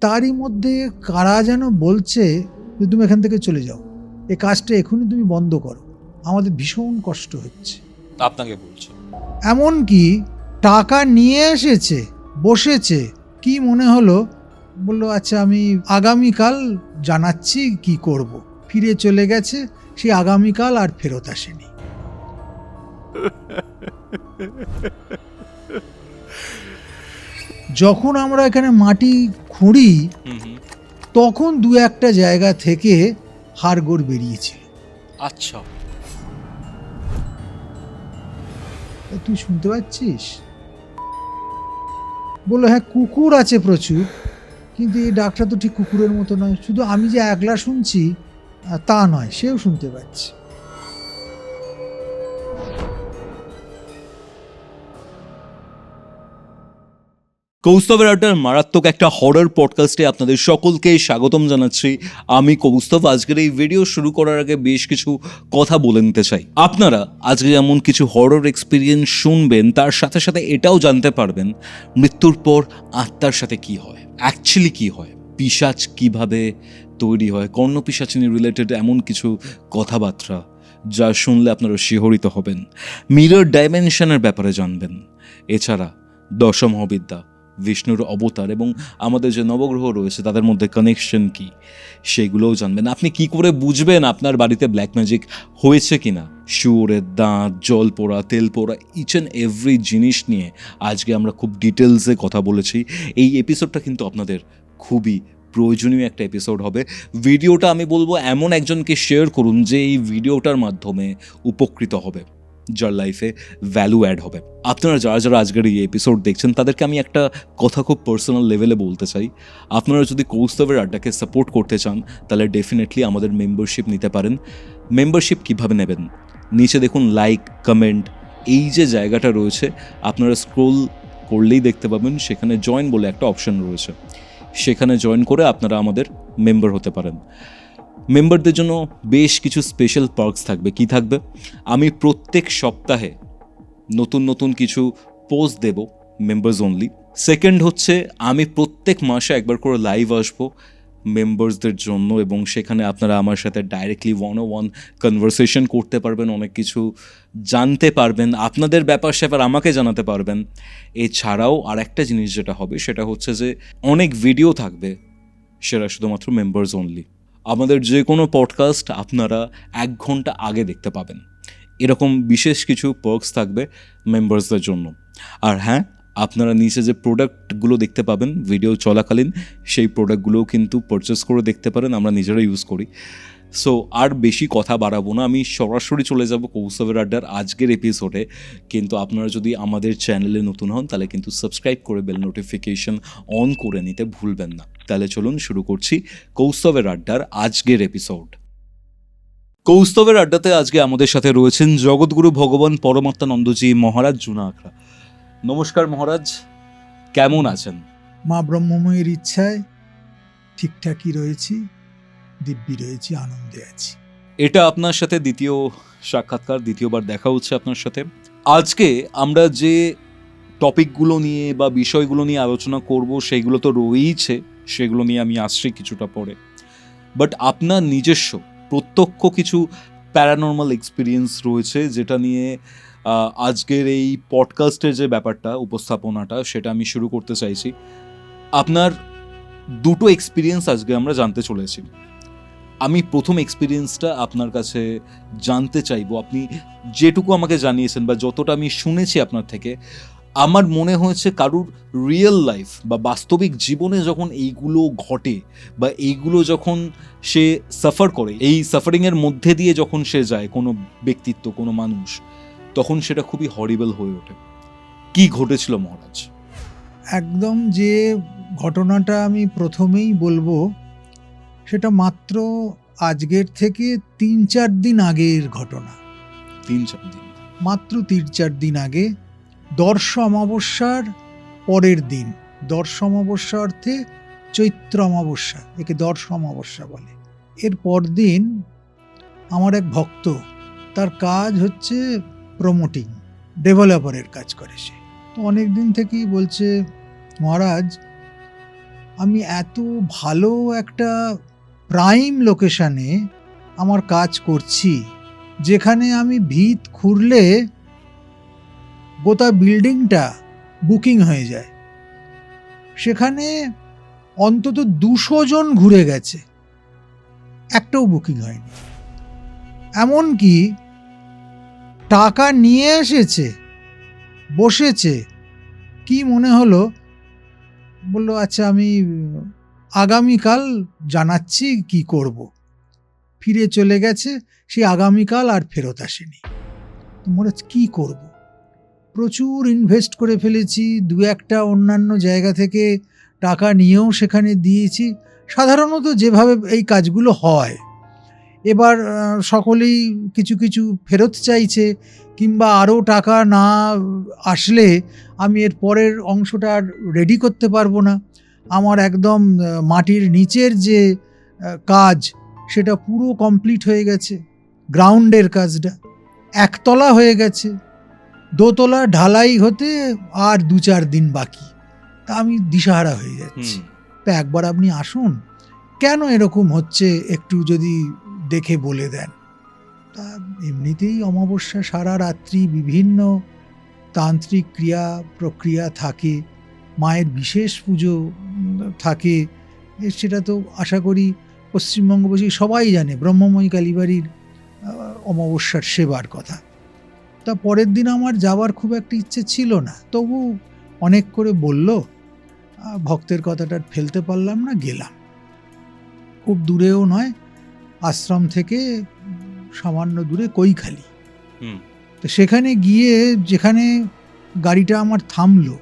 তারই মধ্যে কারা যেন বলছে যে তুমি এখান থেকে চলে যাও, এই কাজটা এখনই তুমি বন্ধ করো, আমাদের ভীষণ কষ্ট হচ্ছে। আপনাকে বলছে এমনকি টাকা নিয়ে এসেছে, বসেছে, কি মনে হলো, বললো আচ্ছা আমি আগামীকাল জানাচ্ছি কি করব। ফিরে চলে গেছে, সেই আগামীকাল আর ফেরত আসেনি। যখন আমরা এখানে মাটি খুঁড়ি তখন দু একটা জায়গা থেকে হাড়গোড় বেরিয়েছিল। আচ্ছা, তুই শুনতে পাচ্ছিস? বললো হ্যাঁ কুকুর আছে প্রচুর, কিন্তু এই ডাকটা তো ঠিক কুকুরের মতো নয়। শুধু আমি যে একলা শুনছি তা নয়, সেও শুনতে পাচ্ছে। কৌস্তবের আড্ডার মারাত্মক একটা হরর পডকাস্টে আপনাদের সকলকে স্বাগতম জানাচ্ছি। আমি কৌস্তব। আজকের এই ভিডিও শুরু করার আগে বেশ কিছু কথা বলে নিতে চাই। আপনারা আজকে যেমন কিছু হরর এক্সপিরিয়েন্স শুনবেন, তার সাথে সাথে এটাও জানতে পারবেন মৃত্যুর পর আত্মার সাথে কি হয়, অ্যাকচুয়ালি কি হয়, পিশাচ কিভাবে তৈরি হয়, কর্ণপিশাচিনী রিলেটেড এমন কিছু কথাবার্তা যা শুনলে আপনারা শিহরিত হবেন। মিরর ডাইমেনশনের ব্যাপারে জানবেন। এছাড়া দশম মহাবিদ্যা, বিষ্ণুর অবতার এবং আমাদের যে নবগ্রহ রয়েছে তাদের মধ্যে কানেকশন কি সেগুলোও জানবেন। আপনি কি করে বুঝবেন আপনার বাড়িতে ব্ল্যাক ম্যাজিক হয়েছে কিনা, শুয়োরের দাঁত, জল পোড়া, তেল পোড়া, ইচ অ্যান্ড এভরি জিনিস নিয়ে আজকে আমরা খুব ডিটেলসে কথা বলেছি। এই এপিসোডটা কিন্তু আপনাদের খুবই প্রয়োজনীয় একটা এপিসোড হবে। ভিডিওটা আমি বলবো এমন একজনকে শেয়ার করুন যে এই ভিডিওটার মাধ্যমে উপকৃত হবে, যার লাইফে ভ্যালু অ্যাড হবে। আপনারা যারা যারা আজকের এই এপিসোড দেখছেন তাদেরকে আমি একটা কথা খুব পার্সোনাল লেভেলে বলতে চাই। আপনারা যদি কৌস্তবের আড্ডাকে সাপোর্ট করতে চান তাহলে ডেফিনেটলি আমাদের মেম্বারশিপ নিতে পারেন। মেম্বারশিপ কিভাবে নেবেন? নিচে দেখুন লাইক, কমেন্ট, এই যে জায়গাটা রয়েছে আপনারা স্ক্রোল করলেই দেখতে পাবেন, সেখানে জয়েন বলে একটা অপশন রয়েছে। সেখানে জয়েন করে আপনারা আমাদের মেম্বার হতে পারেন। মেম্বারদের জন্য বেশ কিছু স্পেশাল পার্কস থাকবে। কি থাকবে? আমি প্রত্যেক সপ্তাহে নতুন নতুন কিছু পোস্ট দেব, মেম্বার্স অনলি। সেকেন্ড হচ্ছে আমি প্রত্যেক মাসে একবার করে লাইভ আসবো মেম্বার্সদের জন্য, এবং সেখানে আপনারা আমার সাথে ডাইরেক্টলি ওয়ান কনভারসেশন করতে পারবেন, অনেক কিছু জানতে পারবেন, আপনাদের ব্যাপার স্যাপার আমাকে জানাতে পারবেন। এছাড়াও আর একটা জিনিস যেটা হবে সেটা হচ্ছে যে অনেক ভিডিও থাকবে, সেটা শুধুমাত্র মেম্বার্স অনলি। আমাদের যে কোনো পডকাস্ট আপনারা 1 ঘন্টা আগে দেখতে পাবেন। এরকম বিশেষ কিছু পার্কস থাকবে মেম্বার্সদের জন্য। আর হ্যাঁ, আপনারা নিচে যে প্রোডাক্টগুলো দেখতে পাবেন ভিডিও চলাকালীন, সেই প্রোডাক্টগুলোও কিন্তু পারচেস করে দেখতে পারেন, আমরা নিজেরা ইউজ করি। সো আর বেশি কথা বাড়াবো না, আমি সরাসরি চলে যাব কৌস্তবের আড্ডার আজকের এপিসোডে। কিন্তু আপনারা যদি আমাদের চ্যানেলে নতুন হন তাহলে কিন্তু সাবস্ক্রাইব করে বেল নোটিফিকেশন অন করে নিতে ভুলবেন না। তাহলে চলুন শুরু করছি কৌস্তবের আড্ডার আজকের এপিসোড। কৌস্তবের আড্ডাতে আজকে আমাদের সাথে রয়েছেন জগৎগুরু ভগবান পরমাত্মানন্দজি মহারাজ জুনা আখড়া। নমস্কার মহারাজ, কেমন আছেন? মা ব্রহ্মময়ের ইচ্ছায় ঠিকঠাকই রয়েছি, দিব্যি রয়েছি, আনন্দে আছি। এটা আপনার সাথে দ্বিতীয় সাক্ষাৎকার, দ্বিতীয়বার দেখা হচ্ছে আপনার সাথে। আজকে আমরা যে টপিকগুলো নিয়ে বা বিষয়গুলো নিয়ে আলোচনা করব সেগুলো তো রয়েইছে, সেগুলো নিয়ে আমি আসছি কিছুটা পরে। বাট আপনার নিজস্ব প্রত্যক্ষ কিছু প্যারানর্মাল এক্সপিরিয়েন্স রয়েছে, যেটা নিয়ে আজকের এই পডকাস্টের যে ব্যাপারটা, উপস্থাপনাটা, সেটা আমি শুরু করতে চাইছি। আপনার দুটো এক্সপিরিয়েন্স আজকে আমরা জানতে চলেছি। আমি প্রথম এক্সপিরিয়েন্সটা আপনার কাছে জানতে চাইবো। আপনি যেটুকু আমাকে জানিয়েছেন বা যতটা আমি শুনেছি আপনার থেকে, আমার মনে হয়েছে কারুর রিয়েল লাইফ বা বাস্তবিক জীবনে যখন এইগুলো ঘটে বা এইগুলো যখন সে সাফার করে, এই সাফারিংয়ের মধ্যে দিয়ে যখন সে যায় কোনো ব্যক্তিত্ব, কোনো মানুষ, তখন সেটা খুবই হরিবল হয়ে ওঠে। কি ঘটেছিল মহারাজ? একদম যে ঘটনাটা আমি প্রথমেই বলবো সেটা মাত্র আজকের থেকে 3-4 দিন আগের ঘটনা। 3-4 দিন? মাত্র 3-4 দিন আগে, দর্শ অমাবস্যার পরের দিন। দর্শ অমাবস্যা অর্থে চৈত্র অমাবস্যা, একে দর্শ অমাবস্যা বলে। এর পরদিন আমার এক ভক্ত, তার কাজ হচ্ছে প্রমোটিং, ডেভেলপারের কাজ করে সে। তো অনেক দিন থেকেই বলছে, মহারাজ আমি এত ভালো একটা প্রাইম লোকেশনে আমার কাজ করছি, যেখানে আমি ভিত খুঁড়লে গোটা বিল্ডিংটা বুকিং হয়ে যায়। সেখানে অন্তত 200 জন ঘুরে গেছে, একটাও বুকিং হয়নি। এমনকি টাকা নিয়ে এসেছে, বসেছে, কি মনে হলো, বললো আচ্ছা আমি আগামীকাল জানাচ্ছি কি করব। ফিরে চলে গেছে, সে আগামীকাল আর ফেরত আসেনি। মনে হচ্ছে কী করব, প্রচুর ইনভেস্ট করে ফেলেছি, 2-1টা অন্যান্য জায়গা থেকে টাকা নিয়েও সেখানে দিয়েছি, সাধারণত যেভাবে এই কাজগুলো হয়। এবার সকলেই কিছু কিছু ফেরত চাইছে, কিংবা আরও টাকা না আসলে আমি এর পরের অংশটা আর রেডি করতে পারবো না। আমার একদম মাটির নিচের যে কাজ সেটা পুরো কমপ্লিট হয়ে গেছে, গ্রাউন্ডের কাজটা একতলা হয়ে গেছে, দোতলা ঢালাই হতে আর 2-4 দিন বাকি। তা আমি দিশাহারা হয়ে যাচ্ছি। তা একবার আপনি আসুন, কেন এরকম হচ্ছে একটু যদি দেখে বলে দেন। তা এমনিতেই অমাবস্যা সারা রাত্রি বিভিন্ন তান্ত্রিক ক্রিয়া প্রক্রিয়া থাকে, মায়ের বিশেষ পুজো থাকে, সেটা তো আশা করি পশ্চিমবঙ্গবাসী সবাই জানে, ব্রহ্মময়ী কালীবাড়ির অমাবস্যার সেবার কথা। তা পরের দিন আমার যাওয়ার খুব একটা ইচ্ছে ছিল না, তবু অনেক করে বলল, ভক্তের কথাটা ফেলতে পারলাম না, গেলাম। খুব দূরেও নয়, আশ্রম থেকে সামান্য দূরে কৈখালি। তো সেখানে গিয়ে যেখানে গাড়িটা আমার থামলো,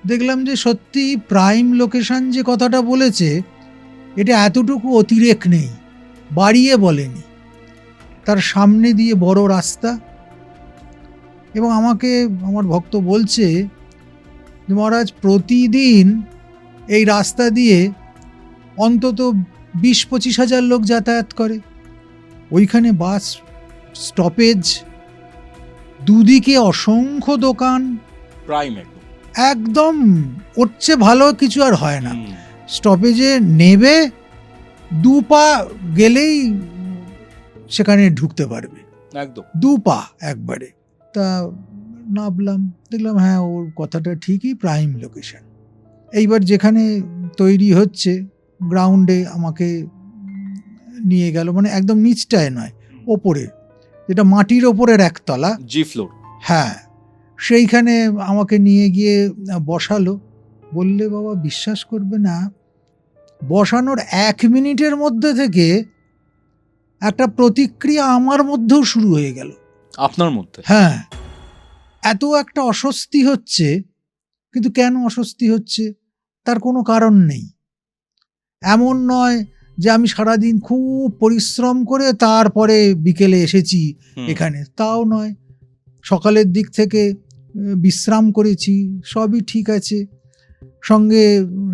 দেখলাম যে সত্যি প্রাইম লোকেশন যে কথাটা বলেছে এটা এতটুকু অতিরেক নেই, বাড়িয়ে বলেনি। তার সামনে দিয়ে বড় রাস্তা, এবং আমাকে আমার ভক্ত বলছে যে মহারাজ প্রতিদিন এই রাস্তা দিয়ে অন্তত 20-25 হাজার লোক যাতায়াত করে। ওইখানে বাস স্টপেজ, দুদিকে অসংখ্য দোকান, প্রাইম একদম ওর চেয়ে ভালো কিছু আর হয় না। স্টপেজে নেবে, 2 পা গেলেই সেখানে ঢুকতে পারবে, একদম 2 পা একবারে। তা নামলাম, দেখলাম হ্যাঁ ওর কথাটা ঠিকই, প্রাইম লোকেশন। এইবার যেখানে তৈরি হচ্ছে গ্রাউন্ডে আমাকে নিয়ে গেল, মানে একদম নিচটায় নয়, ওপরে, যেটা মাটির ওপরের একতলা, জি ফ্লোর। হ্যাঁ, সেইখানে আমাকে নিয়ে গিয়ে বসালো। বললে বাবা বিশ্বাস করবে না, বসানোর 1 মিনিটের মধ্যে থেকে একটা প্রতিক্রিয়া আমার মধ্যেও শুরু হয়ে গেল। আপনার মধ্যে? হ্যাঁ, এত একটা অস্বস্তি হচ্ছে, কিন্তু কেন অস্বস্তি হচ্ছে তার কোনো কারণ নেই। এমন নয় যে আমি সারাদিন খুব পরিশ্রম করে তারপরে বিকেলে এসেছি এখানে, তাও নয়। সকালের দিক থেকে বিশ্রাম করেছি, সবই ঠিক আছে, সঙ্গে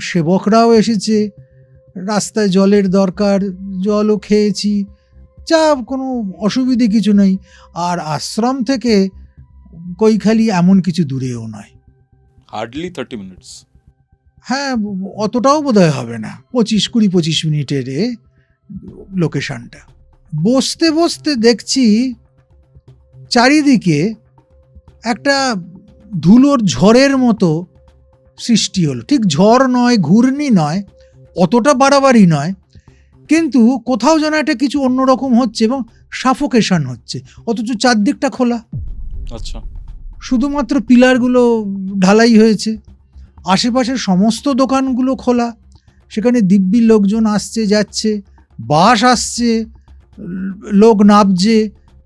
সেবকরাও এসেছে, রাস্তায় জলের দরকার, জলও খেয়েছি, যা কোনো অসুবিধে কিছু নেই। আর আশ্রম থেকে কৈখালি এমন কিছু দূরেও নয়, হার্ডলি 30 মিনিটস। হ্যাঁ, অতটাও বোধহয় হবে না, 25 মিনিটের লোকেশনটা। বসতে বসতে দেখছি চারিদিকে একটা ধুলোর ঝড়ের মতো সৃষ্টি হলো। ঠিক ঝড় নয়, ঘূর্ণি নয়, অতটা বাড়াবাড়ি নয়, কিন্তু কোথাও যেন একটা কিছু অন্যরকম হচ্ছে এবং সাফোকেশন হচ্ছে, অথচ চারদিকটা খোলা। আচ্ছা, শুধুমাত্র পিলারগুলো ঢালাই হয়েছে, আশেপাশের সমস্ত দোকানগুলো খোলা, সেখানে দিব্যি লোকজন আসছে যাচ্ছে, বাস আসছে, লোক নামছে,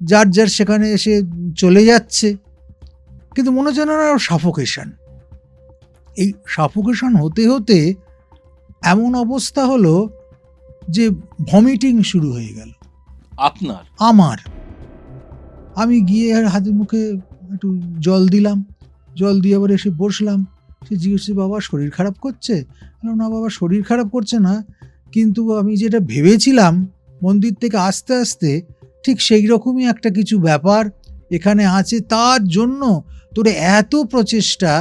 যার যার সেখানে এসে চলে যাচ্ছে, কিন্তু মনে হচ্ছে না সাফোকেশন। এই সাফোকেশন হতে হতে এমন অবস্থা হলো যে ভমিটিং শুরু হয়ে গেল। আপনার? আমার। আমি গিয়ে হাতে মুখে একটু জল দিলাম, জল দিয়ে আবার এসে বসলাম। সে জিজ্ঞেস, বাবা শরীর খারাপ করছে? না বাবা, শরীর খারাপ করছে না, কিন্তু আমি যেটা ভেবেছিলাম মন্দির থেকে আস্তে আস্তে ঠিক সেই রকমই একটা কিছু ব্যাপার এখানে আছে, তার জন্য তোর এত প্রচেষ্টা,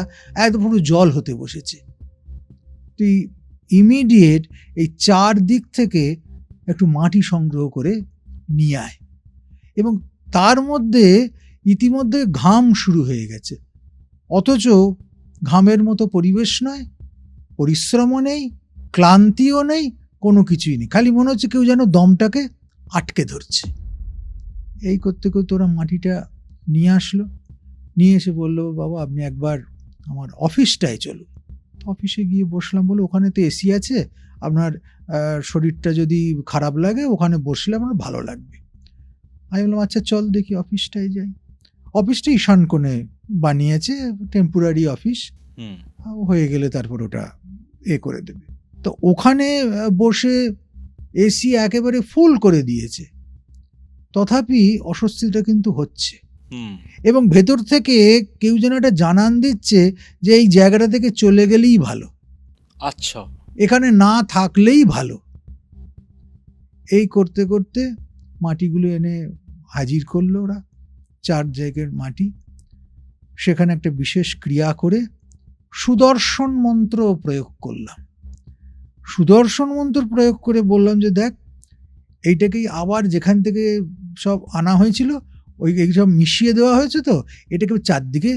এত পুরো জল হতে বসেছে। তুই ইমিডিয়েট এই 4 দিক থেকে একটু মাটি সংগ্রহ করে নিয়ে আয়। এবং তার মধ্যে ইতিমধ্যে ঘাম শুরু হয়ে গেছে, অথচ ঘামের মতো পরিবেশ নয়, পরিশ্রমও নেই, ক্লান্তিও নেই, কোনো কিছুই নেই, খালি মনে হচ্ছে কেউ যেন দমটাকে আটকে ধরছে। এই করতে করতে ওরা মাটিটা নিয়ে আসলো, নিয়ে এসে বললো, বাবা আপনি একবার আমার অফিসটায় চলুন। অফিসে গিয়ে বসলাম, বলে ওখানে তো এসি আছে, আপনার শরীরটা যদি খারাপ লাগে ওখানে বসলে আপনার ভালো লাগবে। আমি বললাম আচ্ছা চল দেখি অফিসটায় যাই। অফিসটা ঈশান কোণে বানিয়েছে, টেম্পোরারি অফিস, হয়ে গেলে তারপর ওটা করে দেবে। তো ওখানে বসে এসি একেবারে ফুল করে দিয়েছে, তথাপি অস্বস্তিটা কিন্তু হচ্ছে। এবং ভেতর থেকে কেউ যেন একটা জানান দিচ্ছে যে এই জায়গাটা থেকে চলে গেলেই ভালো, আচ্ছা এখানে না থাকলেই ভালো। এই করতে করতে মাটিগুলো এনে হাজির করলো ওরা, 4 জায়গার মাটি। সেখানে একটা বিশেষ ক্রিয়া করে সুদর্শন মন্ত্র প্রয়োগ করলাম। সুদর্শন মন্ত্র প্রয়োগ করে বললাম যে দেখ, এইটাকেই আবার যেখান থেকে সব আনা হয়েছিল ওই সব মিশিয়ে দেওয়া হয়েছে, তো এটাকে 4 দিকে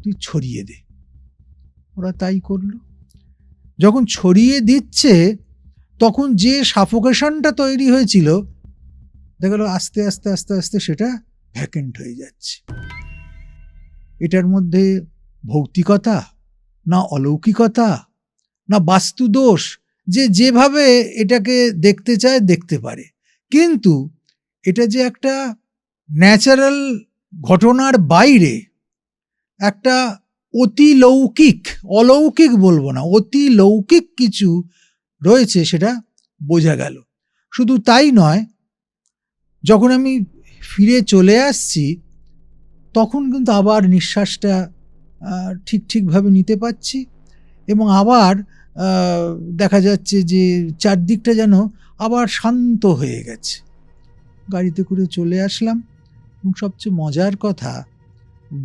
তুই ছড়িয়ে দে। ওরা তাই করলো। যখন ছড়িয়ে দিচ্ছে তখন যে সাফোকেশনটা তৈরি হয়েছিল, দেখা গেল আস্তে আস্তে আস্তে আস্তে সেটা ভ্যাকেন্ট হয়ে যাচ্ছে। এটার মধ্যে ভৌতিকতা না অলৌকিকতা না বাস্তুদোষ, যে যেভাবে এটাকে দেখতে চায় দেখতে পারে, কিন্তু এটা যে একটা ন্যাচারাল ঘটনার বাইরে একটা অতি লৌকিক, অলৌকিক বলবো না, অতি লৌকিক কিছু রয়েছে সেটা বোঝা গেল। শুধু তাই নয়, যখন আমি ফিরে চলে আসছি তখন কিন্তু আবার নিঃশ্বাসটা ঠিকভাবে নিতে পারছি, এবং আবার দেখা যাচ্ছে যে চারদিকটা যেন আবার শান্ত হয়ে গেছে। গাড়িতে করে চলে আসলাম, এবং সবচেয়ে মজার কথা,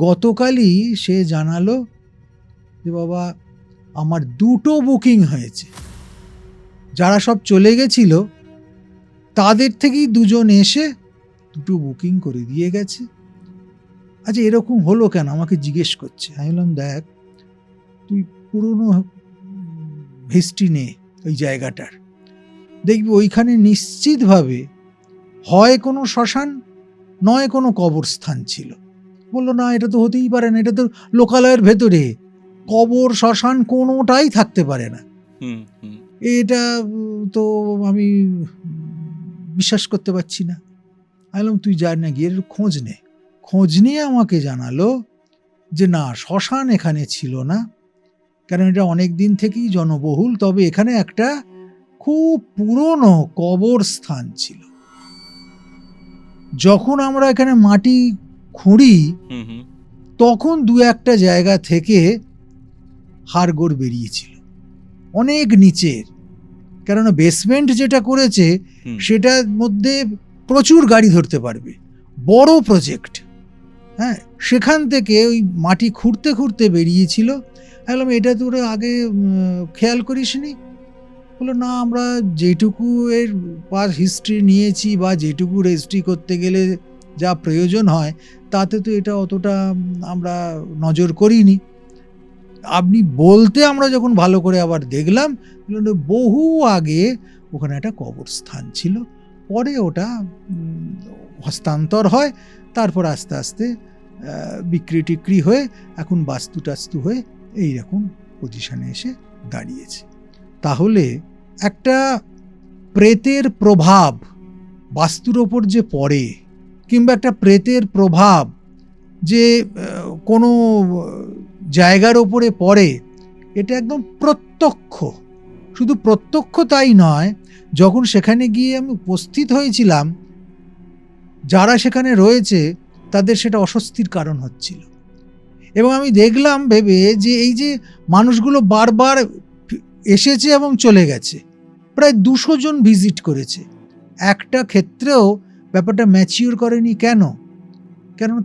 গতকালই সে জানালো যে বাবা আমার 2টো বুকিং হয়েছে, যারা সব চলে গেছিল তাদের থেকেই 2জন এসে 2টো বুকিং করে দিয়ে গেছে। আচ্ছা এরকম হলো কেন আমাকে জিজ্ঞেস করছে। আমি বললাম দেখ, তুই পুরনো হিস্ট্রি নে ওই জায়গাটার, দেখবি ওইখানে নিশ্চিতভাবে হয় কোনো শ্মশান নয় কোনো কবরস্থান ছিল। বললো না, এটা তো হতেই পারে না, এটা তো লোকালয়ের ভেতরে, কবর শ্মশান কোনোটাই থাকতে পারে না। এটা তো আমি বিশ্বাস করতে পারছি না। আমি বললাম তুই যা না গিয়ে খোঁজ নে। খোঁজ নিয়ে আমাকে জানালো যে না, শ্মশান এখানে ছিল না, কারণ এটা অনেক দিন থেকেই জনবহুল, তবে এখানে একটা খুব পুরনো কবরস্থান ছিল। যখন আমরা এখানে মাটি খুঁড়ি তখন 2-1টা জায়গা থেকে হাড়গোড় বেরিয়েছিল, অনেক নিচের, কেননা বেসমেন্ট যেটা করেছে সেটার মধ্যে প্রচুর গাড়ি ধরতে পারবে, বড় প্রজেক্ট। হ্যাঁ, সেখান থেকে ওই মাটি খুঁড়তে খুঁড়তে বেরিয়েছিল। বললাম এটা তো ওরা আগে খেয়াল করিসনি? বললো না, আমরা যেটুকু এর পাস হিস্ট্রি নিয়েছি বা যেটুকু রেজিস্ট্রি করতে গেলে যা প্রয়োজন হয় তাতে তো এটা অতটা আমরা নজর করিনি। আপনি বলতে আমরা যখন ভালো করে আবার দেখলাম, বহু আগে ওখানে একটা কবরস্থান ছিল, পরে ওটা হস্তান্তর হয়, তারপর আস্তে আস্তে বিক্রি টিক্রি হয়ে এখন বাস্তু টাস্তু হয়ে এইরকম পজিশনে এসে দাঁড়িয়েছে। তাহলে একটা প্রেতের প্রভাব বাস্তুর ওপর যে পড়ে, কিংবা একটা প্রেতের প্রভাব যে কোনো জায়গার ওপরে পড়ে, এটা একদম প্রত্যক্ষ। শুধু প্রত্যক্ষ তাই নয়, যখন সেখানে গিয়ে আমি উপস্থিত হয়েছিলাম, যারা সেখানে রয়েছে তাদের সেটা অস্বস্তির কারণ হচ্ছিল। এবং আমি দেখলাম ভেবে যে এই যে মানুষগুলো বারবার এসেছে এবং চলে গেছে, প্রায় 200 জন ভিজিট করেছে, একটা ক্ষেত্রেও ব্যাপারটা ম্যাচিওর করেনি। কেন?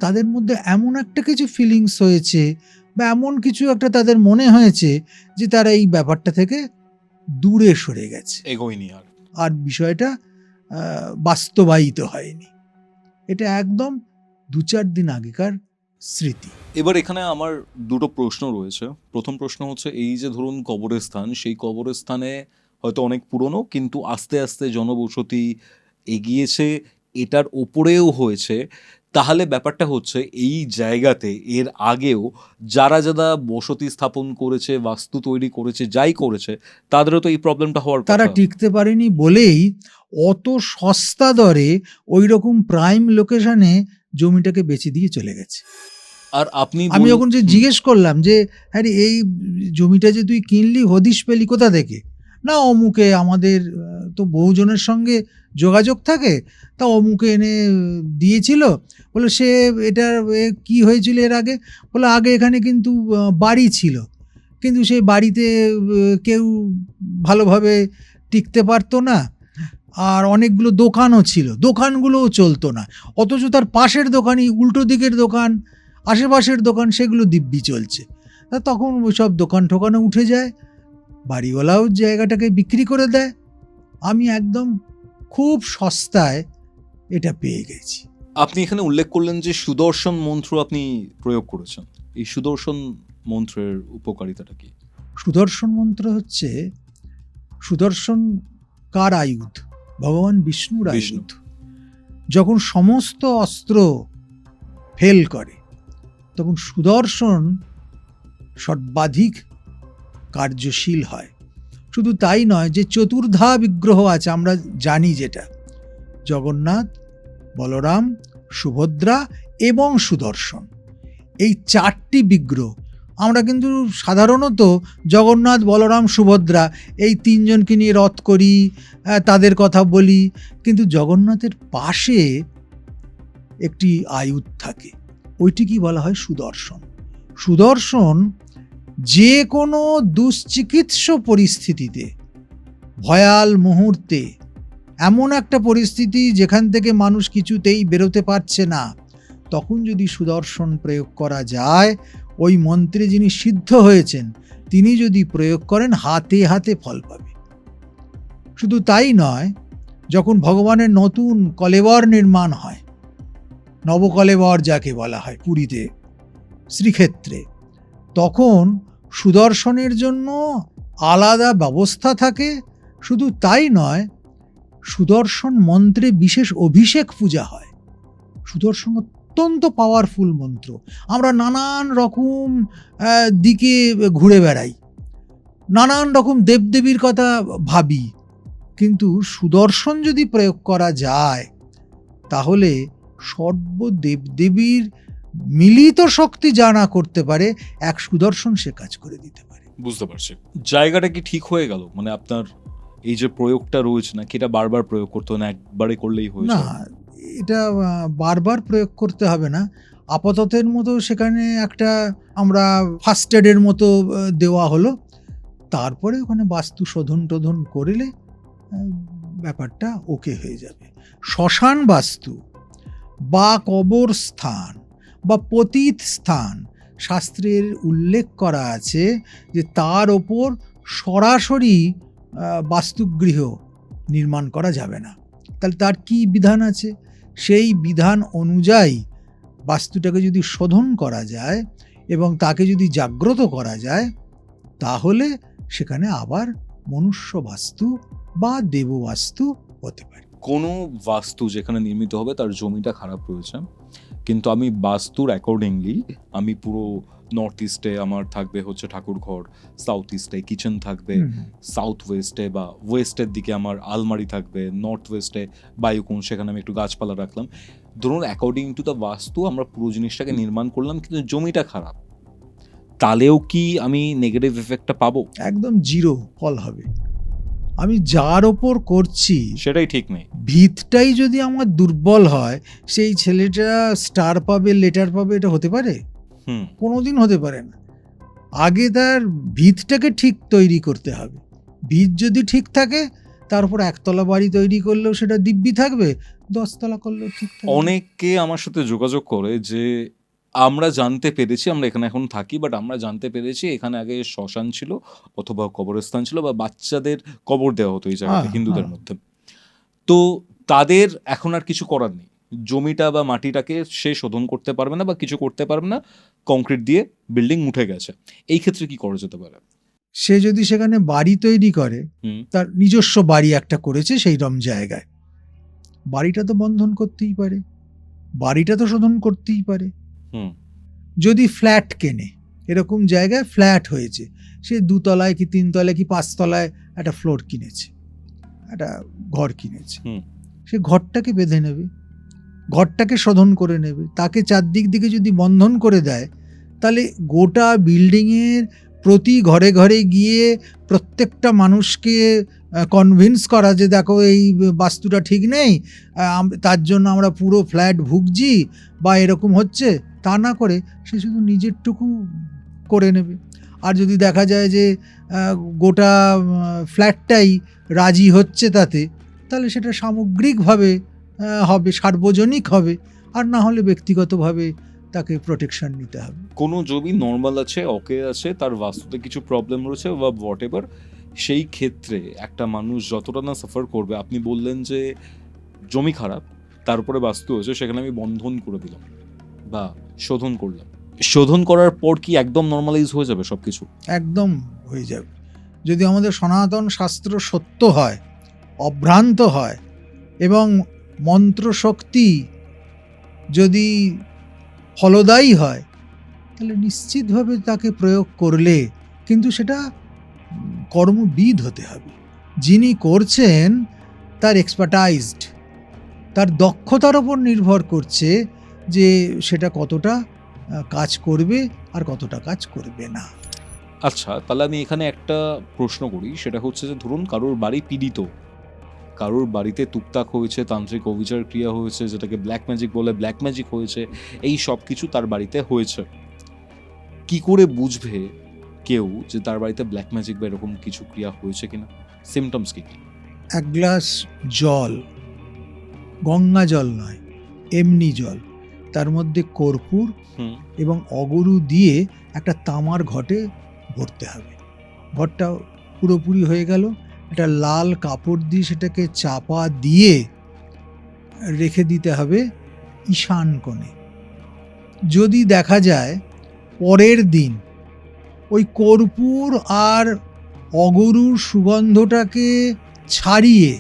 তাদের মধ্যে এমন একটা কিছু ফিলিংস হয়েছে বা এমন কিছু একটা তাদের মনে হয়েছে যে তারা এই ব্যাপারটা থেকে দূরে সরে গেছে, এগোয়নি আর। আর বিষয়টা বাস্তবায়িত হয়নি। এটা একদম 2-4 দিন আগেকার স্মৃতি। এবার এখানে আমার দুটো প্রশ্ন রয়েছে। প্রথম প্রশ্ন হচ্ছে, এই যে ধরুন কবরস্থান, সেই কবরস্থানে হয়তো অনেক পুরনো, কিন্তু আস্তে আস্তে জনবসতি এগিয়েছে, এটার ওপরেও হয়েছে। তাহলে ব্যাপারটা হচ্ছে, এই জায়গাতে এর আগেও যারা যারা বসতি স্থাপন করেছে, বাস্তু তৈরি করেছে, যাই করেছে, তাদেরও তো এই প্রবলেমটা হওয়ার তারা কথা। টিকতে পারেনি বলেই অত সস্তা দরে ওই রকম প্রাইম লোকেশনে জমিটাকে বেচে দিয়ে চলে গেছে। আর আপনি আমি যখন যে জিজ্ঞেস করলাম যে হ্যাঁ রে, এই জমিটা যে তুই কিনলি হদিশ পেলি কোথা থেকে, না অমুকে আমাদের তো বহুজনের সঙ্গে যোগাযোগ থাকে, তা অমুকে এনে দিয়েছিল। বলে সে এটার কি হয়েছিল এর আগে, বলে আগে এখানে কিন্তু বাড়ি ছিল, কিন্তু সেই বাড়িতে কেউ ভালোভাবে টিকতে পারতো না, আর অনেকগুলো দোকানও ছিল, দোকানগুলোও চলতো না, অথচ তার পাশের দোকানই, উল্টো দিকের দোকান, আশেপাশের দোকান, সেগুলো দিব্যি চলছে। তা তখন ওই সব দোকান ঠোকানো উঠে যায়, বাড়িওয়ালাও জায়গাটাকে বিক্রি করে দেয়। আমি একদম খুব সস্তায় এটা পেয়ে গেছি। আপনি এখানে উল্লেখ করলেন যে সুদর্শন মন্ত্র আপনি প্রয়োগ করেছেন। এই সুদর্শন মন্ত্রের উপকারিতাটা কি? সুদর্শন মন্ত্র হচ্ছে, সুদর্শন কার আয়ুধ? ভগবান বিষ্ণুর আয়ুধ। যখন সমস্ত অস্ত্র ফেল করে তখন সুদর্শন সর্বাধিক কার্যশীল হয়। শুধু তাই নয়, যে চতুর্ধা বিগ্রহ আছে আমরা জানি, যেটা জগন্নাথ, বলরাম, সুভদ্রা এবং সুদর্শন, এই 4টি বিগ্রহ আমরা কিন্তু সাধারণত জগন্নাথ, বলরাম, সুভদ্রা এই 3 জনকে নিয়ে রথ করি, তাদের কথা বলি, কিন্তু জগন্নাথের পাশে একটি আয়ুধ থাকে, ওইটি কি বলা হয়? সুদর্শন। সুদর্শন যে কোনো দুশ্চিকিৎস পরিস্থিতিতে, ভয়াল মুহূর্তে, এমন একটা পরিস্থিতি যেখান থেকে মানুষ কিছুতেই বেরোতে পারছে না, তখন যদি সুদর্শন প্রয়োগ করা যায়, ওই মন্ত্রে যিনি সিদ্ধ হয়েছেন তিনি যদি প্রয়োগ করেন, হাতে হাতে ফল পাবে। শুধু তাই নয়, যখন ভগবানের নতুন কলেবর নির্মাণ হয়, নবকলেবর যাকে বলা হয় পুরীতে শ্রীক্ষেত্রে, তখন সুদর্শনের জন্য আলাদা ব্যবস্থা থাকে। শুধু তাই নয়, সুদর্শন মন্ত্রে বিশেষ অভিষেক পূজা হয়। সুদর্শন অত্যন্ত পাওয়ারফুল মন্ত্র। আমরা নানান রকম দিকে ঘুরে বেড়াই, নানান রকম দেবদেবীর কথা ভাবি, কিন্তু সুদর্শন যদি প্রয়োগ করা যায়, তাহলে সর্বদেবদেবীর মিলিত শক্তি যা না করতে পারে, এক সুদর্শন সে কাজ করে দিতে পারে। বুঝতে পারছি। জায়গাটা কি ঠিক হয়ে গেল? মানে আপনার এই যে প্রয়োগটা রয়েছে, না কি এটা বারবার প্রয়োগ করতে হবে, না একবারে করলেই হয়ে না, যায়? এটা বারবার প্রয়োগ করতে হবে না। আপাততের মতো সেখানে একটা আমরা ফার্স্ট এডের মতো দেওয়া হলো, তারপরে ওখানে বাস্তু শোধন টোধন করলে ব্যাপারটা ওকে হয়ে যাবে। শ্মশান বাস্তু বা কবর স্থান বা পতিত স্থান, শাস্ত্রের উল্লেখ করা আছে যে তার ওপর সরাসরি বাস্তুগৃহ নির্মাণ করা যাবে না। তাহলে তার কি বিধান আছে? সেই বিধান অনুযায়ী বাস্তুটাকে যদি শোধন করা যায় এবং তাকে যদি জাগ্রত করা যায়, তাহলে সেখানে আবার মনুষ্য বাস্তু বা দেববাস্তু হতে পারে। কোনো বাস্তু যেখানে নির্মিত হবে তার জমিটা খারাপ রয়েছে, কিন্তু আমি বাস্তুর অ্যাকর্ডিংলি আমি পুরো নর্থ ইস্টে আমার থাকবে হচ্ছে ঠাকুর ঘর, সাউথ ইস্টে কিচেন থাকবে, সাউথ ওয়েস্টে বা ওয়েস্টের দিকে আমার আলমারি থাকবে, নর্থ ওয়েস্টে বায়ুকোণ, সেখানে আমি একটু গাছপালা রাখলাম। ধরুন অ্যাকর্ডিং টু দ্য বাস্তু আমরা পুরো জিনিসটাকে নির্মাণ করলাম, কিন্তু জমিটা খারাপ, তাহলেও কি আমি নেগেটিভ এফেক্টটা পাবো? একদম জিরো ফল হবে। আমি যার ওপর করছি সেটাই ঠিক নেই। ভিতটাই যদি আমার দুর্বল হয়, সেই ছেলেটা স্টার পাবে, লেটার পাবে, এটা হতে পারে? কোনোদিন হতে পারে না। আগে তার ভিতটাকে ঠিক তৈরি করতে হবে। ভিত যদি ঠিক থাকে, তার উপর একতলা বাড়ি তৈরি করলেও সেটা দিব্যি থাকবে, 10 তলা করলেও ঠিক থাকবে। অনেকে আমার সাথে যোগাযোগ করে যে আমরা জানতে পেরেছি, আমরা এখানে এখন থাকি, বাট আমরা জানতে পেরেছি এখানে আগে শ্মশান ছিল অথবা কবরস্থান ছিল, বা বাচ্চাদের কবর দেওয়া হতো এই জায়গাতে হ্যাঁ, হিন্দুদের হ্যাঁ। মধ্যে। তো তাদের এখন আর কিছু করার নেই, জমিটা বা মাটিটাকে সে শোধন করতে পারবে না বা কিছু করতে পারবে না, কংক্রিট দিয়ে বিল্ডিং উঠে গেছে। এই ক্ষেত্রে কি করা যেতে পারে? সে যদি সেখানে বাড়ি তৈরি করে, হুম তার নিজস্ব বাড়ি একটা করেছে সেই রকম জায়গায়, বাড়িটা তো বন্ধন করতেই পারে, বাড়িটা তো শোধন করতেই পারে। হুম যদি ফ্ল্যাট কেনে, এরকম জায়গায় ফ্ল্যাট হয়েছে, সে 2 তলায় কি 3 তলায় কি 5 তলায় একটা ফ্লোর কিনেছে, একটা ঘর কিনেছে, হুম সে ঘরটাকে বেঁধে নেবে, ঘরটাকে শোধন করে নেবে। তাকে চারদিক দিকে যদি বন্ধন করে দেয়, তাহলে গোটা বিল্ডিংয়ের প্রতি ঘরে ঘরে গিয়ে প্রত্যেকটা মানুষকে কনভিন্স করা যে দেখো এই বাস্তুটা ঠিক নেই, তার জন্য আমরা পুরো ফ্ল্যাট ভুগছি বা এরকম হচ্ছে, তা না করে সে শুধু নিজেরটুকু করে নেবে। আর যদি দেখা যায় যে গোটা ফ্ল্যাটটাই রাজি হচ্ছে তাতে, তাহলে সেটা সামগ্রিকভাবে হবে, সার্বজনিক হবে, আর না হলে ব্যক্তিগতভাবে তাকে প্রোটেকশন নিতে হবে। কোনো জমি নর্মাল আছে, ওকে আছে, তার বাস্তুতে কিছু প্রবলেম রয়েছে বা হোয়াট এভার, সেই ক্ষেত্রে একটা মানুষ যতটা না সাফার করবে, আপনি বললেন যে জমি খারাপ, তার উপরে বাস্তু হয়েছে, সেখানে আমি বন্ধন করে দিলাম বা শোধন করলাম, শোধন করার পর কি একদম নর্মালাইজ হয়ে যাবে সব কিছু? একদম হয়ে যাবে। যদি আমাদের সনাতন শাস্ত্র সত্য হয়, অভ্রান্ত হয়, এবং মন্ত্রশক্তি যদি ফলদায়ী হয়, তাহলে নিশ্চিতভাবে তাকে প্রয়োগ করলে, কিন্তু সেটা কর্মবিদ হতে হবে। যিনি করছেন তার এক্সপার্টাইজড, তার দক্ষতার ওপর নির্ভর করছে যে সেটা কতটা কাজ করবে আর কতটা কাজ করবে না। আচ্ছা, তাহলে আমি এখানে একটা প্রশ্ন করি, সেটা হচ্ছে যে ধরুন কারোর বাড়ি পীড়িত, কারোর বাড়িতে তুকতাক হয়েছে, তান্ত্রিক অবিচার ক্রিয়া হয়েছে, যেটাকে ব্ল্যাক ম্যাজিক বলে, ব্ল্যাক ম্যাজিক হয়েছে, এই সব কিছু তার বাড়িতে হয়েছে, কি করে বুঝবে কেউ যে তার বাড়িতে ব্ল্যাক ম্যাজিক বা এরকম কিছু ক্রিয়া হয়েছে কিনা? সিমটমস কি কি? এক গ্লাস জল, গঙ্গা জল নয়, এমনি জল, তার মধ্যে কর্পূর হুম এবং অগরু দিয়ে একটা তামার ঘটে ভরতে হবে। ঘরটা পুরোপুরি হয়ে গেল, একটা লাল কাপড় দিয়ে সেটাকে চাপা দিয়ে রেখে দিতে হবে ঈশান কোণে। যদি দেখা যায় পরের দিন ওই কর্পূর আর অগরুর সুগন্ধটাকে ছাড়িয়ে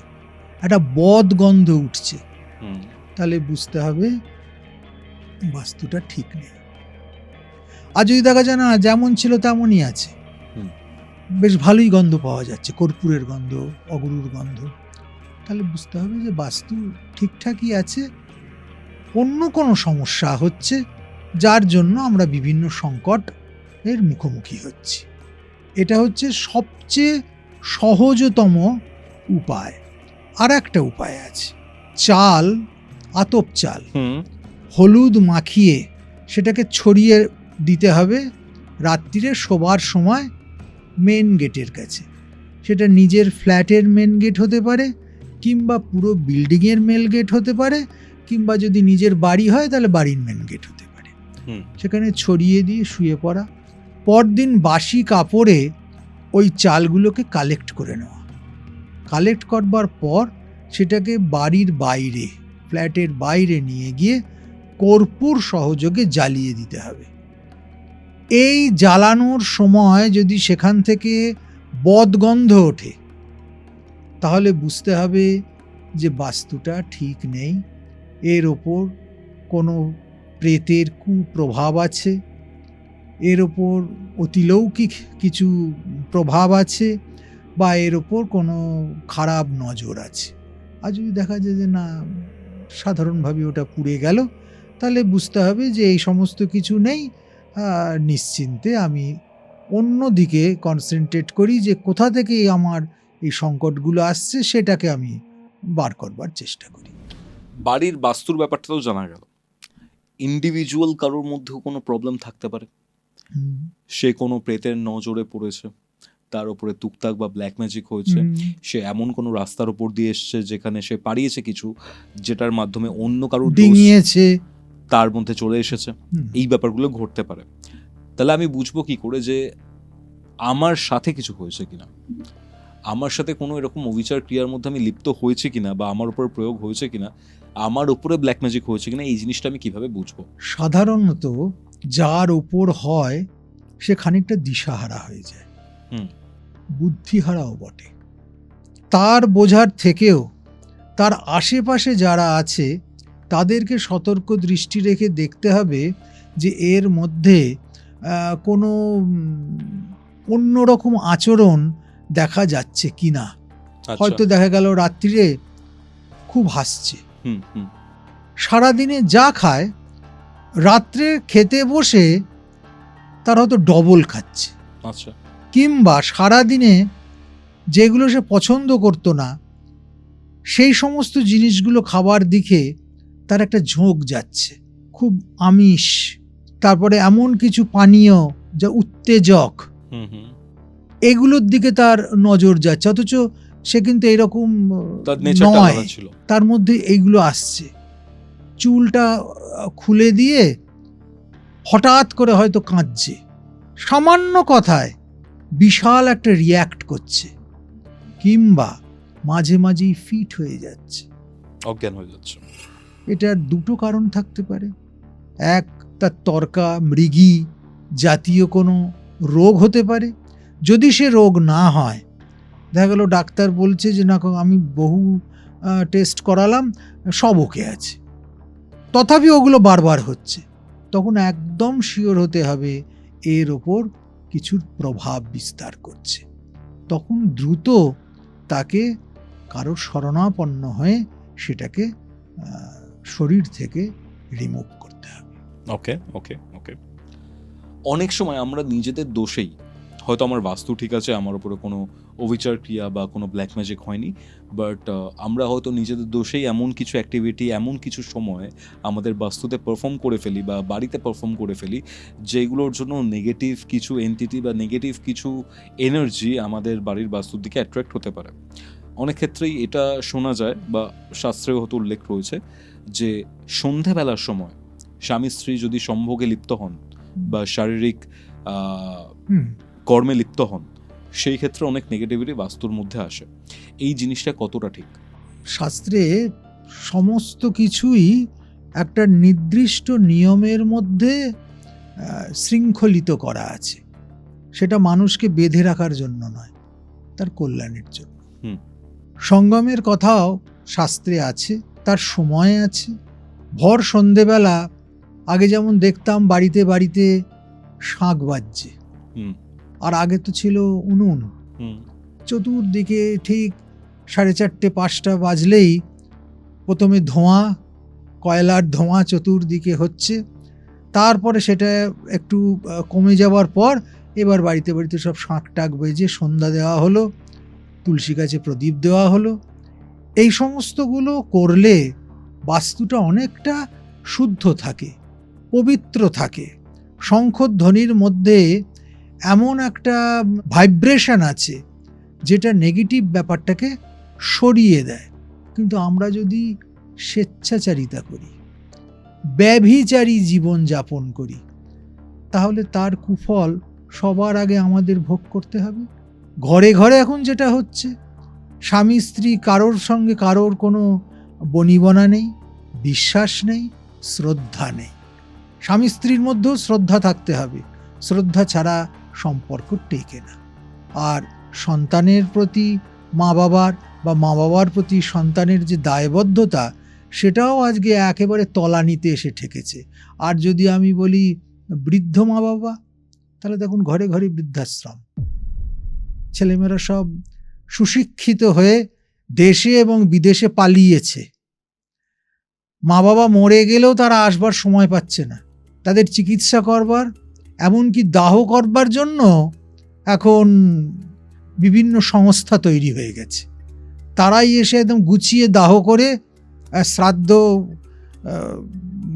একটা বদ গন্ধ উঠছে, হুম তাহলে বুঝতে হবে বাস্তুটা ঠিক নেই। আর যদি দেখা যায় না যেমন ছিল তেমনই আছে, হুম। বেশ ভালোই গন্ধ পাওয়া যাচ্ছে, কর্পূরের গন্ধ, অগরুর গন্ধ, তাহলে বুঝতে হবে যে বাস্তু ঠিকঠাকই আছে, অন্য কোনো সমস্যা হচ্ছে যার জন্য আমরা বিভিন্ন সংকট এর মুখোমুখি হচ্ছি। এটা হচ্ছে সবচেয়ে সহজতম উপায়। আর একটা উপায় আছে, চাল, আতপ চাল, হুম হলুদ মাখিয়ে সেটাকে ছড়িয়ে দিতে হবে রাত্রিরে শোবার সময় মেন গেটের কাছে। সেটা নিজের ফ্ল্যাটের মেন গেট হতে পারে, কিংবা পুরো বিল্ডিংয়ের মেন গেট হতে পারে, কিংবা যদি নিজের বাড়ি হয় তাহলে বাড়ির মেন গেট হতে পারে। হুম সেখানে ছড়িয়ে দিয়ে শুয়ে পড়া, পরদিন বাসি কাপড়ে ওই চালগুলোকে কালেক্ট করে নেওয়া, কালেক্ট করবার পর সেটাকে বাড়ির বাইরে, ফ্ল্যাটের বাইরে নিয়ে গিয়ে কর্পূর সহযোগে জ্বালিয়ে দিতে হবে। এই জ্বালানোর সময় যদি সেখান থেকে বদগন্ধ ওঠে, তাহলে বুঝতে হবে যে বাস্তুটা ঠিক নেই, এর ওপর কোনো প্রেতের কুপ্রভাব আছে, এর ওপর অতিলৌকিক কিছু প্রভাব আছে, বা এর ওপর কোনো খারাপ নজর আছে। আর যদি দেখা যায় যে না, সাধারণভাবে ওটা পুড়ে গেল, তাহলে বুঝতে হবে যে এই সমস্ত কিছু নেই, নিশ্চিন্তে আমি অন্য দিকে কনসেন্ট্রেট করি, যে কোথা থেকে আমার এই সংকটগুলো আসছে সেটাকে আমি বার করবার চেষ্টা করি। বাড়ির বাস্তুর ব্যাপারটা তো জানা গেল, ইন্ডিভিজুয়াল কারোর মধ্যেও কোনো প্রবলেম থাকতে পারে, হুম, সে কোনো প্রেতের নজরে পড়েছে, তার উপরে তুকতাক বা ব্ল্যাক ম্যাজিক হয়েছে, হুম, সে এমন কোনো রাস্তার উপর দিয়ে এসছে যেখানে সে পারিয়েছে কিছু, যেটার মাধ্যমে অন্য কারোর দোষ, ডিঙিয়েছে, তার মধ্যে চলে এসেছে, এই ব্যাপারগুলো ঘটতে পারে। তাহলে আমি বুঝবো কি করে যে আমার সাথে কিছু হয়েছে কিনা, আমার সাথে কোনো এরকম অবিচার ক্রিয়ার মধ্যে আমি লিপ্ত হয়েছি কিনা, বা আমার উপর প্রয়োগ হয়েছে কিনা, আমার উপরে ব্ল্যাক ম্যাজিক হয়েছে কিনা, এই জিনিসটা আমি কিভাবে বুঝবো? সাধারণত যার উপর হয় সে খানিকটা দিশাহারা হয়ে যায়, বুদ্ধিহারাও বটে। তার বোঝার থেকেও তার আশেপাশে যারা আছে তাদেরকে সতর্ক দৃষ্টি রেখে দেখতে হবে যে এর মধ্যে কোনো অন্যরকম আচরণ দেখা যাচ্ছে কিনা। হয়তো দেখা গেল রাত্রিরে খুব হাসছে, সারাদিনে যা খায় রাত্রে খেতে বসে তার হয়তো ডবল খাচ্ছে, কিংবা সারাদিনে যেগুলো সে পছন্দ করতো না সেই সমস্ত জিনিসগুলো খাবার দিকে তার একটা ঝোঁক যাচ্ছে, খুব আমিষ, তারপরে এমন কিছু পানীয় যা উত্তেজক, এগুলোর দিকে তার নজর যাচ্ছে, অথচ সে কিন্তু এরকম নয়, তার মধ্যে এইগুলো আসছে। চুলটা খুলে দিয়ে হঠাৎ করে হয়তো কাঁদছে, সামান্য কথায় বিশাল একটা রিয়্যাক্ট করছে, কিংবা মাঝে মাঝেই ফিট হয়ে যাচ্ছে, অজ্ঞান হয়ে যাচ্ছে। এটার দুটো কারণ থাকতে পারে। এক, তার তর্কা মৃগী জাতীয় কোনো রোগ হতে পারে। যদি সে রোগ না হয়, দেখা গেল ডাক্তার বলছে যে না আমি বহু টেস্ট করালাম সব ওকে আছে, তথাপি ওগুলো বারবার হচ্ছে, তখন একদম শিওর হতে হবে এর ওপর কিছুর প্রভাব বিস্তার করছে। তখন দ্রুত তাকে কারোর শরণাপন্ন হয়ে সেটাকে শরীর থেকে রিমুভ করতে হবে। ওকে ওকে ওকে। অনেক সময় আমরা নিজেদের দোষেই, হয়তো আমার বাস্তু ঠিক আছে, আমার উপরে কোনো অবিচার ক্রিয়া বা কোনো ব্ল্যাক ম্যাজিক হয়নি, বাট আমরা হয়তো নিজেদের দোষেই এমন কিছু অ্যাক্টিভিটি, এমন কিছু সময় আমাদের বাস্তুতে পারফর্ম করে ফেলি বা বাড়িতে পারফর্ম করে ফেলি, যেগুলোর জন্য নেগেটিভ কিছু এন্টিটি বা নেগেটিভ কিছু এনার্জি আমাদের বাড়ির বাস্তুর দিকে অ্যাট্রাক্ট হতে পারে। অনেক ক্ষেত্রেই এটা শোনা যায় বা শাস্ত্রেও হয়তো উল্লেখ রয়েছে যে সন্ধেবেলার সময় স্বামী স্ত্রী যদি সম্ভোগে লিপ্ত হন বা শারীরিক কর্মে লিপ্ত হন, সেই ক্ষেত্রে অনেক নেগেটিভিটি বাস্তুর মধ্যে আসে। এই জিনিসটা কতটা ঠিক? শাস্ত্রে সমস্ত কিছুই একটা নির্দিষ্ট নিয়মের মধ্যে শৃঙ্খলিত করা আছে, সেটা মানুষকে বেঁধে রাখার জন্য নয়, তার কল্যাণের জন্য। সঙ্গমের কথাও শাস্ত্রে আছে, তার সময় আছে। ভর সন্ধেবেলা আগে যেমন দেখতাম বাড়িতে বাড়িতে শাঁখ বাজছে, আর আগে তো ছিল উনুন, চতুর্দিকে ঠিক 4:30 5টা বাজলেই প্রথমে ধোঁয়া, কয়লার ধোঁয়া চতুর্দিকে হচ্ছে, তারপরে সেটা একটু কমে যাওয়ার পর এবার বাড়িতে বাড়িতে সব শাঁখ টাক বেজে সন্ধ্যা দেওয়া হলো, তুলসী গাছে প্রদীপ দেওয়া হলো। এই সমস্তগুলো করলে বাস্তুটা অনেকটা শুদ্ধ থাকে, পবিত্র থাকে। শঙ্খধ্বনির মধ্যে এমন একটা ভাইব্রেশন আছে যেটা নেগেটিভ ব্যাপারটাকে সরিয়ে দেয়। কিন্তু আমরা যদি স্বেচ্ছাচারিতা করি, ব্যভিচারী জীবন যাপন করি, তাহলে তার কুফল সবার আগে আমাদের ভোগ করতে হবে। ঘরে ঘরে এখন যেটা হচ্ছে, স্বামী স্ত্রী কারোর সঙ্গে কারোর কোনো বনিবনা নেই, বিশ্বাস নেই, শ্রদ্ধা নেই। স্বামী স্ত্রীর মধ্যেও শ্রদ্ধা থাকতে হবে, শ্রদ্ধা ছাড়া সম্পর্ক টেকে না। আর সন্তানের প্রতি মা বাবার বা মা বাবার প্রতি সন্তানের যে দায়বদ্ধতা, সেটাও আজকে একেবারে তলানিতে এসে ঠেকেছে। আর যদি আমি বলি বৃদ্ধ মা বাবা, তাহলে দেখুন ঘরে ঘরে বৃদ্ধাশ্রম, ছেলেমেয়েরা সব সুশিক্ষিত হয়ে দেশে এবং বিদেশে পালিয়েছে। মা বাবা মরে গেলেও তারা আসবার সময় পাচ্ছে না, তাদের চিকিৎসা করবার, এমনকি দাহ করবার জন্য এখন বিভিন্ন সংস্থা তৈরি হয়ে গেছে। তারাই এসে একদম গুছিয়ে দাহ করে, শ্রাদ্ধ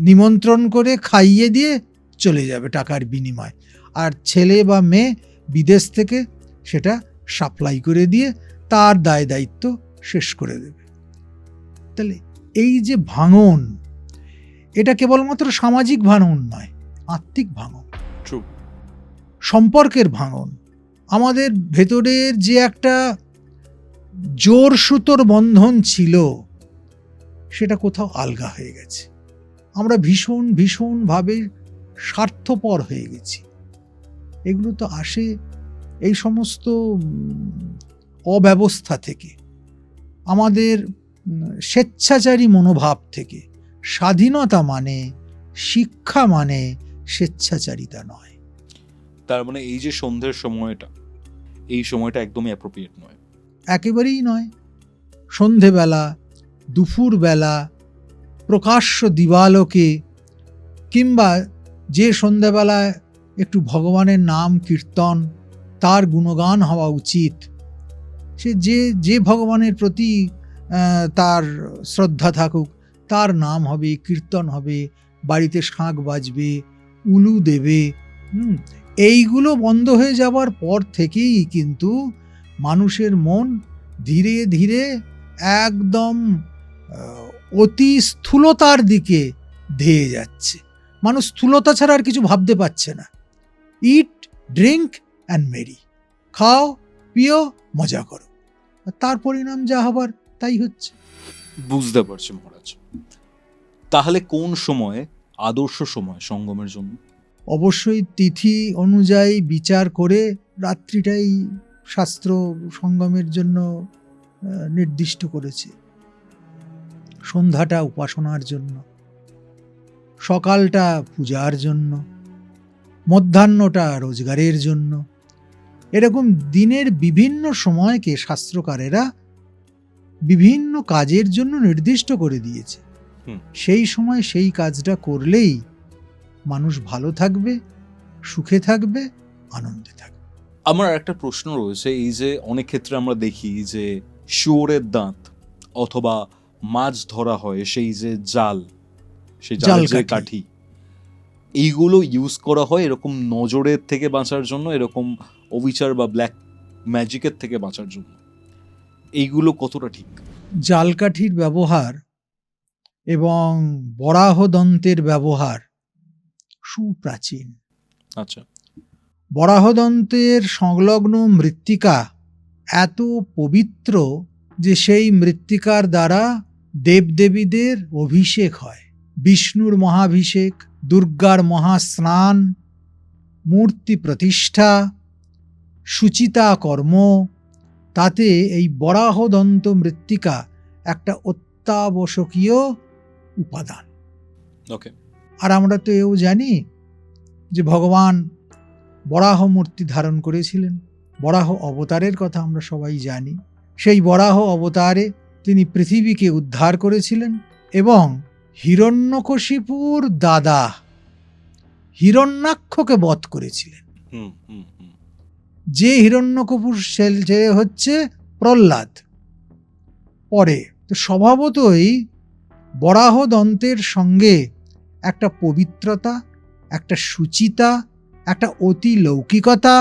নিমন্ত্রণ করে খাইয়ে দিয়ে চলে যাবে টাকার বিনিময়, আর ছেলে বা মেয়ে বিদেশ থেকে সেটা সাপ্লাই করে দিয়ে তার দায় দায়িত্ব শেষ করে দেবে। তাহলে এই যে ভাঙন, এটা কেবলমাত্র সামাজিক ভাঙন নয়, আত্মিক ভাঙন, ট্রু। সম্পর্কের ভাঙন। আমাদের ভেতরের যে একটা জোর সুতোর বন্ধন ছিল সেটা কোথাও আলগা হয়ে গেছে। আমরা ভীষণভাবে স্বার্থপর হয়ে গেছি। এগুলো তো আসে এই সমস্ত অব্যবস্থা থেকে, আমাদের স্বেচ্ছাচারী মনোভাব থেকে। স্বাধীনতা মানে, শিক্ষা মানে স্বেচ্ছাচারিতা নয়। তার মানে এই যে সন্ধ্যের সময়টা, এই সময়টা একদমই অ্যাপ্রোপ্রিয়েট নয়। একেবারেই নয়। সন্ধেবেলা, দুপুরবেলা, প্রকাশ্য দিবালোকে, কিংবা যে সন্ধ্যাবেলায় একটু ভগবানের নাম কীর্তন, তার গুণগান হওয়া উচিত। সে যে ভগবানের প্রতি তার শ্রদ্ধা থাকুক, তার নাম হবে, কীর্তন হবে, বাড়িতে শাঁখ বাজবে, উলু দেবে। এইগুলো বন্ধ হয়ে যাবার পর থেকেই কিন্তু মানুষের মন ধীরে ধীরে একদম অতি স্থূলতার দিকে ধেয়ে যাচ্ছে। মানুষ স্থূলতা ছাড়া আর কিছু ভাবতে পারছে না। ইট, ড্রিঙ্ক অ্যান্ড মেরি, খাও, পিও, মজা করো, তার পরিণাম যা হবার তাই হচ্ছে। বুঝতে পারছি মহারাজ। তাহলে কোন সময় আদর্শ সময় সঙ্গমের জন্য? অবশ্যই তিথি অনুযায়ী বিচার করে রাত্রিটাই শাস্ত্র সঙ্গমের জন্য নির্দিষ্ট করেছে। সন্ধ্যাটা উপাসনার জন্য, সকালটা পূজার জন্য, মধ্যাহ্নটা রোজগারের জন্য। এরকম দিনের বিভিন্ন সময়কে শাস্ত্রকারেরা বিভিন্ন কাজের জন্য নির্দিষ্ট করে দিয়েছে। সেই সময় সেই কাজটা করলেই মানুষ ভালো থাকবে, সুখে থাকবে, আনন্দে থাকবে। আমার একটা প্রশ্ন রয়েছে, এই যে অনেক ক্ষেত্রে আমরা দেখি যে শুয়োরের দাঁত অথবা মাছ ধরা হয়, সেই যে জাল, সেই জালের যে কাঠি, এইগুলো ইউজ করা হয় এরকম নজরের থেকে বাঁচার জন্য, এরকম অবিচার বা ব্ল্যাক ম্যাজিকের থেকে বাঁচার জন্য। এইগুলো কতটা ঠিক? জালকাঠির ব্যবহার এবং বরাহদন্তের ব্যবহার সুপ্রাচীন। আচ্ছা। বরাহদন্তের সংলগ্ন মৃত্তিকা এত পবিত্র যে সেই মৃত্তিকার দ্বারা দেবদেবীদের অভিষেক হয়। বিষ্ণুর মহাভিষেক, দুর্গার মহাস্নান, মূর্তি প্রতিষ্ঠা, সুচিতা কর্ম, তাতে এই বরাহদন্ত মৃত্তিকা একটা অত্যাবশ্যকীয় উপাদান। ওকে। আর আমরা তো এও জানি যে ভগবান বরাহ মূর্তি ধারণ করেছিলেন। বরাহ অবতারের কথা আমরা সবাই জানি। সেই বরাহ অবতারে তিনি পৃথিবীকে উদ্ধার করেছিলেন এবং হিরণ্যকশিপুর দাদা হিরণ্যাক্ষকে বধ করেছিলেন। যে হিরণ্যকপুর সে হচ্ছে প্রহ্লাদ। পরে তো স্বভাবতই বরাহদন্তের সঙ্গে একটা পবিত্রতা, একটা সুচিতা, একটা অতি লৌকিকতা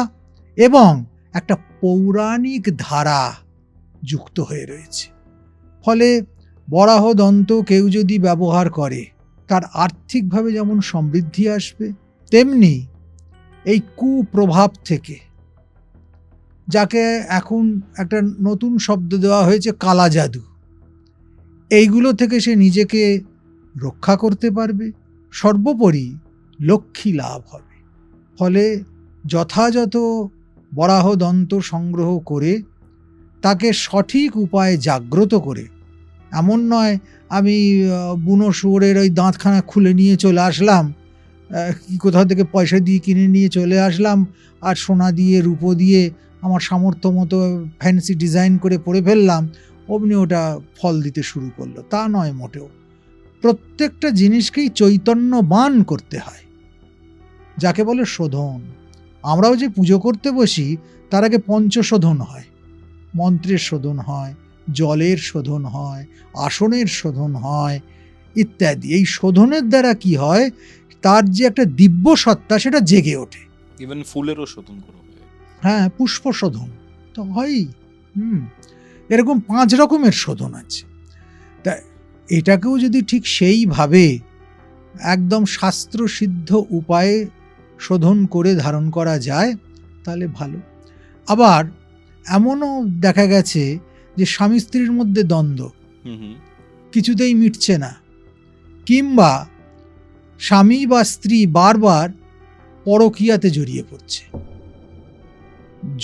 এবং একটা পৌরাণিক ধারা যুক্ত হয়ে রয়েছে। ফলে বরাহদন্ত কেউ যদি ব্যবহার করে, তার আর্থিকভাবে যেমন সমৃদ্ধি আসবে, তেমনি এই কুপ্রভাব থেকে, যাকে এখন একটা নতুন শব্দ দেওয়া হয়েছে কালা জাদু, এইগুলো থেকে সে নিজেকে রক্ষা করতে পারবে। সর্বোপরি লক্ষ্মী লাভ হবে। ফলে যথাযথ বরাহদন্ত সংগ্রহ করে তাকে সঠিক উপায়ে জাগ্রত করে, এমন নয় আমি বুনো শুয়োরের ওই দাঁতখানা খুলে নিয়ে চলে আসলাম, কোথাও থেকে পয়সা দিয়ে কিনে নিয়ে চলে আসলাম, আর সোনা দিয়ে রূপো দিয়ে আমার সামর্থ্য মতো ফ্যান্সি ডিজাইন করে পরে ফেললাম, অমনি ওটা ফল দিতে শুরু করলো। তা নয় মোটেও। প্রত্যেকটা জিনিসকেই চৈতন্যবান করতে হয়, যাকে বলে শোধন। আমরাও যে পুজো করতে বসি তার আগে পঞ্চশোধন হয়। মন্ত্রের শোধন হয়, জলের শোধন হয়, আসনের শোধন হয় ইত্যাদি। এই শোধনের দ্বারা কি হয়, তার যে একটা দিব্য সত্তা সেটা জেগে ওঠে। ইভেন ফুলেরও শোধন করা হয়। হ্যাঁ, পুষ্প শোধন তো হয়ই। এরকম 5 রকমের শোধন আছে। তা এটাকেও যদি ঠিক সেইভাবে একদম শাস্ত্রসিদ্ধ উপায়ে শোধন করে ধারণ করা যায় তাহলে ভালো। আবার এমনও দেখা গেছে যে স্বামী স্ত্রীর মধ্যে দ্বন্দ্ব, কিছুতেই মিটছে না, কিংবা স্বামী বা স্ত্রী বারবার পরকীয়াতে জড়িয়ে পড়ছে,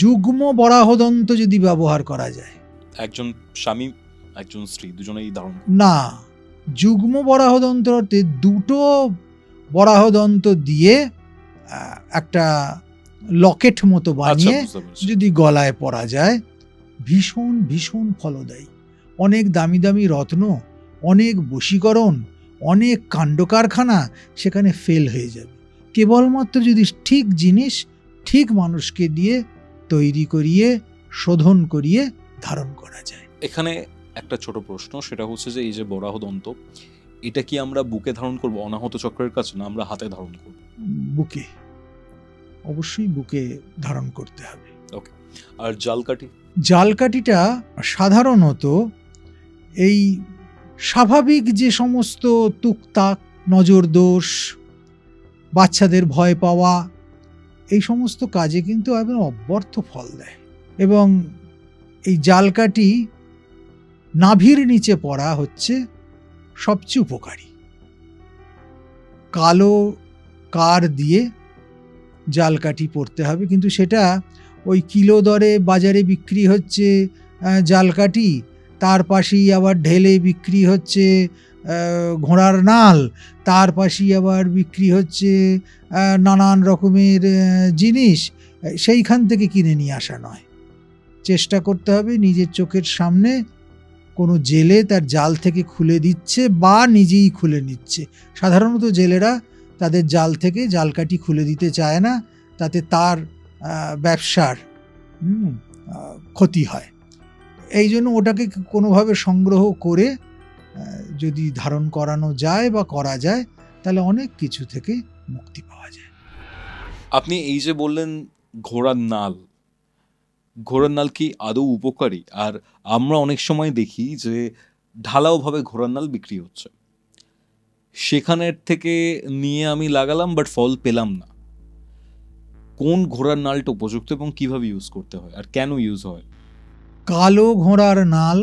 যুগ্ম বরাহদন্ত যদি ব্যবহার করা যায়, একজন স্বামী একজন স্ত্রী দুজনেই ধারণ না, যুগ্ম বরাহদন্ত অর্থে দুটো বরাহদন্ত দিয়ে একটা লকেট মতো বানিয়ে যদি গলায় পরা যায়, ভীষণ ভীষণ ফলদায়ী। অনেক দামি দামি রত্ন, অনেক বশীকরণ, অনেক কাণ্ডকারখানা সেখানে ফেল হয়ে যাবে, কেবলমাত্র যদি ঠিক জিনিস ঠিক মানুষকে দিয়ে তৈরি করিয়ে শোধন করিয়ে ধারণ করা যায়। এখানে একটা ছোট প্রশ্ন, সেটা হচ্ছে যে এই যে বরাহদন্ত, এটা কি আমরা বুকে ধারণ করব অনাহত চক্রের কাছে, না আমরা হাতে ধারণ করব? বুকে, অবশ্যই বুকে ধারণ করতে হবে। ওকে। আর জালকাঠি? জালকাঠিটা সাধারণত এই স্বাভাবিক যে সমস্ত টুকটাক নজর দোষ, বাচ্চাদের ভয় পাওয়া, এই সমস্ত কাজে কিন্তু একদম অব্যর্থ ফল দেয়। এবং এই জালকাঠি নাভির নিচে পড়া হচ্ছে সবচেয়ে উপকারী। কালো কার দিয়ে জালকাঠি পড়তে হবে, কিন্তু সেটা ওই কিলো দরে বাজারে বিক্রি হচ্ছে জালকাঠি, তার পাশেই আবার ঢেলে বিক্রি হচ্ছে ঘোড়ার নাল, তার পাশেই আবার বিক্রি হচ্ছে নানান রকমের জিনিস, সেইখান থেকে কিনে নিয়ে আসা নয়। চেষ্টা করতে হবে নিজের চোখের সামনে কোনো জেলে তার জাল থেকে খুলে দিচ্ছে বা নিজেই খুলে নিচ্ছে। সাধারণত জেলেরা তাদের জাল থেকে জালকাঠি খুলে দিতে চায় না, তাতে তার ব্যবসার ক্ষতি হয়। এই জন্য ওটাকে কোনোভাবে সংগ্রহ করে যদি ধারণ করানো যায় বা করা যায়, তাহলে অনেক কিছু থেকে মুক্তি পাওয়া যায়। আপনি এই যে বললেন ঘোড়ার নাল, ঘোড়ার নাল কি আদৌ উপকারী? আর আমরা অনেক সময় দেখি যে ঢালাওভাবে ঘোড়ার নাল বিক্রি হচ্ছে, সেখানের থেকে নিয়ে আমি লাগালাম বাট ফল পেলাম না। কোন ঘোড়ার নালটা উপযুক্ত এবং কিভাবে ইউজ করতে হয় আর কেন ইউজ হয়? কালো ঘোড়ার নাল,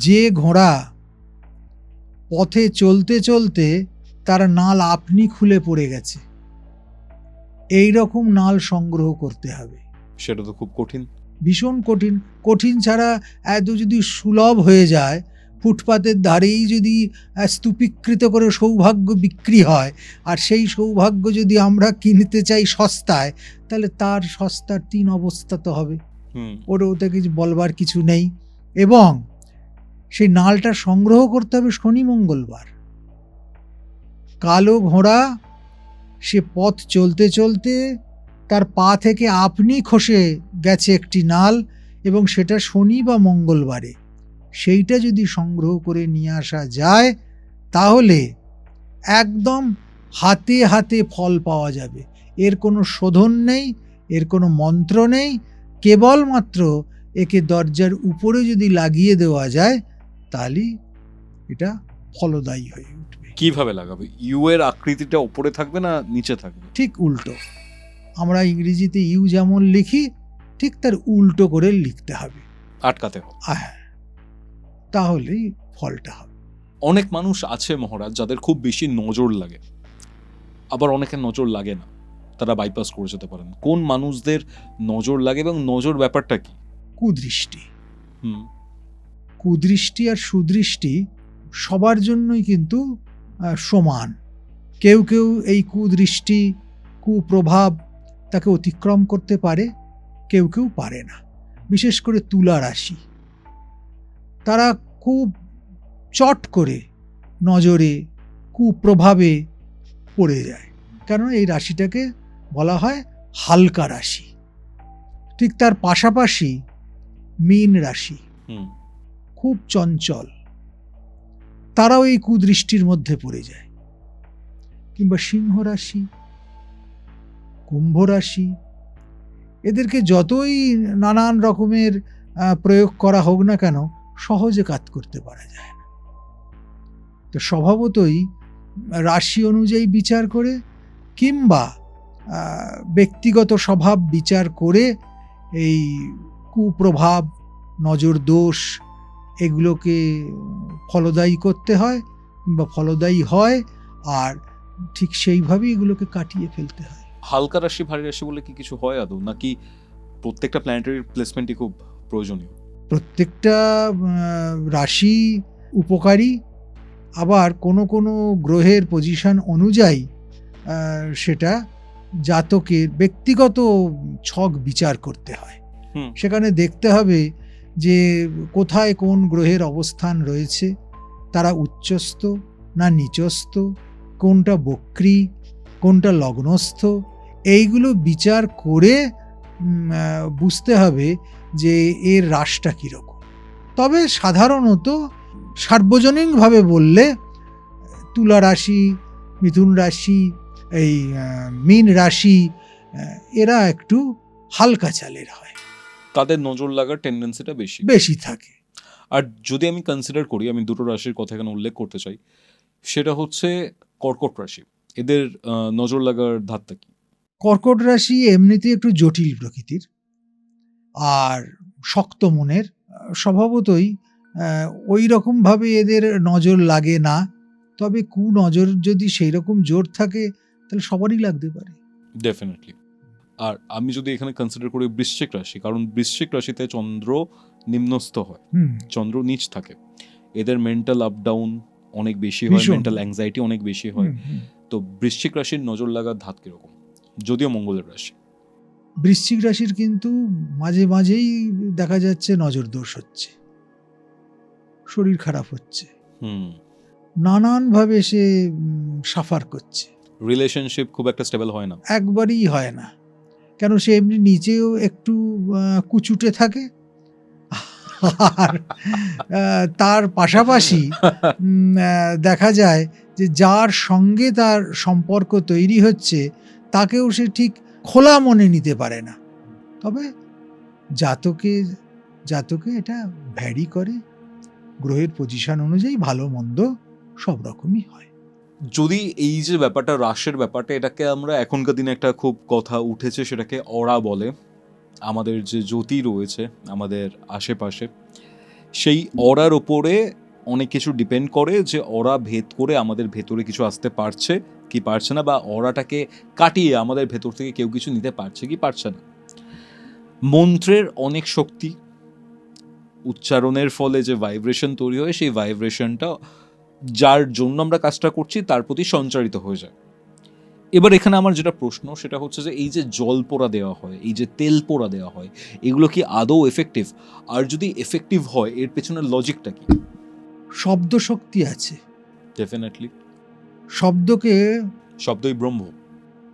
যে ঘোড়া পথে চলতে চলতে তার নাল আপনি খুলে পড়ে গেছে, এই রকম নাল সংগ্রহ করতে হবে। সেটা তো খুব কঠিন, ভীষণ কঠিন। কঠিন ছাড়া এত যদি সুলভ হয়ে যায়, ফুটপাতের ধারেই যদি স্তূপীকৃত করে সৌভাগ্য বিক্রি হয়, আর সেই সৌভাগ্য যদি আমরা কিনতে চাই সস্তায়, তাহলে তার সস্তার তিন অবস্থা তো হবে, ওটা কিছু বলবার কিছু নেই। এবং সেই নালটা সংগ্রহ করতে হবে শনি মঙ্গলবার। কালো ঘোড়া সে পথ চলতে চলতে তার পা থেকে আপনি খসে গেছে একটি নাল, এবং সেটা শনি বা মঙ্গলবারে, সেইটা যদি সংগ্রহ করে নিয়ে আসা যায়, তাহলে একদম হাতে হাতে ফল পাওয়া যাবে। এর কোনো শোধন নেই, এর কোনো মন্ত্র নেই, কেবলমাত্র একে দরজার উপরে যদি লাগিয়ে দেওয়া যায়, তাহলেই এটা ফলদায়ী হয়ে উঠবে। কিভাবে লাগাবে? ইউ এর আকৃতিটা উপরে থাকবে না নিচে থাকবে? ঠিক উল্টো। আমরা ইংরেজিতে ইউ যেমন লিখি, ঠিক তার উল্টো করে লিখতে হবে, আটকাতে হবে। হ্যাঁ, তাহলেই ফলটা হবে। অনেক মানুষ আছে মহারাজ যাদের খুব বেশি নজর লাগে, আবার অনেকের নজর লাগে না, তারা বাইপাস করে যেতে পারেন। কোন মানুষদের নজর লাগে এবং নজর ব্যাপারটা কি? কুদৃষ্টি। কুদৃষ্টি আর সুদৃষ্টি সবার জন্যই কিন্তু সমান। কেউ কেউ এই কুদৃষ্টি, কুপ্রভাব তাকে অতিক্রম করতে পারে, কেউ কেউ পারে না। বিশেষ করে তুলা রাশি, তারা খুব চট করে নজরে কুপ্রভাবে পড়ে যায়, কারণ এই রাশিটাকে বলা হয় হালকা রাশি। ঠিক তার পাশাপাশি মীন রাশি খুব চঞ্চল, তারাও এই কুদৃষ্টির মধ্যে পড়ে যায়। কিংবা সিংহ রাশি, কুম্ভ রাশি, এদেরকে যতই নানান রকমের প্রয়োগ করা হোক না কেন, সহজে কাজ করতে পারা যায় না। তো স্বভাবতই রাশি অনুযায়ী বিচার করে, কিংবা ব্যক্তিগত স্বভাব বিচার করে এই কুপ্রভাব, নজর দোষ এগুলোকে ফলদায়ী করতে হয়, কিংবা ফলদায়ী হয়, আর ঠিক সেইভাবেই এগুলোকে কাটিয়ে ফেলতে হয়। হালকা রাশি ভারী রাশি বলে কি কিছু হয় আদৌ, নাকি প্রত্যেকটা প্ল্যানেটারি প্লেসমেন্টই খুব প্রয়োজনীয়? প্রত্যেকটা রাশি উপকারী, আবার কোনো কোনো গ্রহের পজিশন অনুযায়ী সেটা জাতকের ব্যক্তিগত ছক বিচার করতে হয়। সেখানে দেখতে হবে যে কোথায় কোন গ্রহের অবস্থান রয়েছে, তারা উচ্চস্থ না নিচস্থ, কোনটা বক্রী, কোনটা লগ্নস্থ, এইগুলো বিচার করে বুঝতে হবে যে এর রাশটা কীরকম। তবে সাধারণত সার্বজনীনভাবে বললে তুলা রাশি, মিথুন রাশি, এই মীন রাশি, এরা একটু হালকা চালের হয়, তাদের নজর লাগার টেন্ডেন্সিটা বেশি থাকে। আর যদি আমি কনসিডার করি, আমি দুটো রাশির কথা এখানে উল্লেখ করতে চাই, সেটা হচ্ছে কর্কট রাশি। এদের নজর লাগার ধাতটা কি? কর্কট রাশি এমনিতে একটু জটিল প্রকৃতির আর শক্ত মনের, স্বভাবতই ওই রকমভাবে এদের নজর লাগে না। তবে কুনজর যদি সেই রকম জোর থাকে তাহলে সবারই লাগতে পারে, ডেফিনেটলি। আর আমি যদি এখানে কনসিডার করি বৃশ্চিক রাশি, কারণ বৃশ্চিক রাশিতে চন্দ্র নিম্নস্থ হয়, চন্দ্র নিচ থাকে, এদের মেন্টাল আপ ডাউন অনেক বেশি হয়, মেন্টাল অ্যাংজাইটি অনেক বেশি হয়। তো বৃশ্চিক রাশির নজর লাগার ধাত কিরকম, যদিও মঙ্গলের রাশি? বৃশ্চিক রাশির কিন্তু মাঝে মাঝেই দেখা যাচ্ছে নজর দোষ হচ্ছে, শরীর খারাপ হচ্ছে, নানানভাবে সে সাফার করছে, রিলেশনশিপ খুব একটা স্টেবল হয় না, একবারই হয় না। কেন, সে এমনি নিজেও একটু কুচুটে থাকে, আর তার পাশাপাশি দেখা যায় যে যার সঙ্গে তার সম্পর্ক তৈরি হচ্ছে তাকেও সে ঠিক খোলা মনে নিতে পারে না। তবে জাতকে এটা ভ্যারি করে, গ্রহের পজিশন অনুযায়ী ভালো মন্দ সব রকমই হয়। যদি এই যে ব্যাপারটা, রাশির ব্যাপারটা, এটাকে আমরা এখনকার দিনে একটা খুব কথা উঠেছে, সেটাকে অরা বলে। আমাদের যে জ্যোতি রয়েছে আমাদের আশেপাশে, সেই অরার ওপরে অনেক কিছু ডিপেন্ড করে, যে অরা ভেদ করে আমাদের ভেতরে কিছু আসতে পারছে কি পারছে না, বা অরাটাকে কাটিয়ে আমাদের ভেতর থেকে কেউ কিছু নিতে পারছে কি পারছে না। মন্ত্রের অনেক শক্তি, উচ্চারণের ফলে যে ভাইব্রেশন তৈরি হয়, সেই ভাইব্রেশনটা যার জন্য আমরা কাজটা করছি তার প্রতি সঞ্চারিত হয়ে যায়। এবার এখানে আমার যেটা প্রশ্ন, সেটা হচ্ছে যে এই যে জল পোড়া দেওয়া হয়, এই যে তেল পোড়া দেওয়া হয়, এগুলো কি আদৌ এফেক্টিভ? আর যদি এফেক্টিভ হয়, এর পেছনের লজিকটা কি? শব্দ শক্তি আছে, ডেফিনেটলি। শব্দই ব্রহ্ম,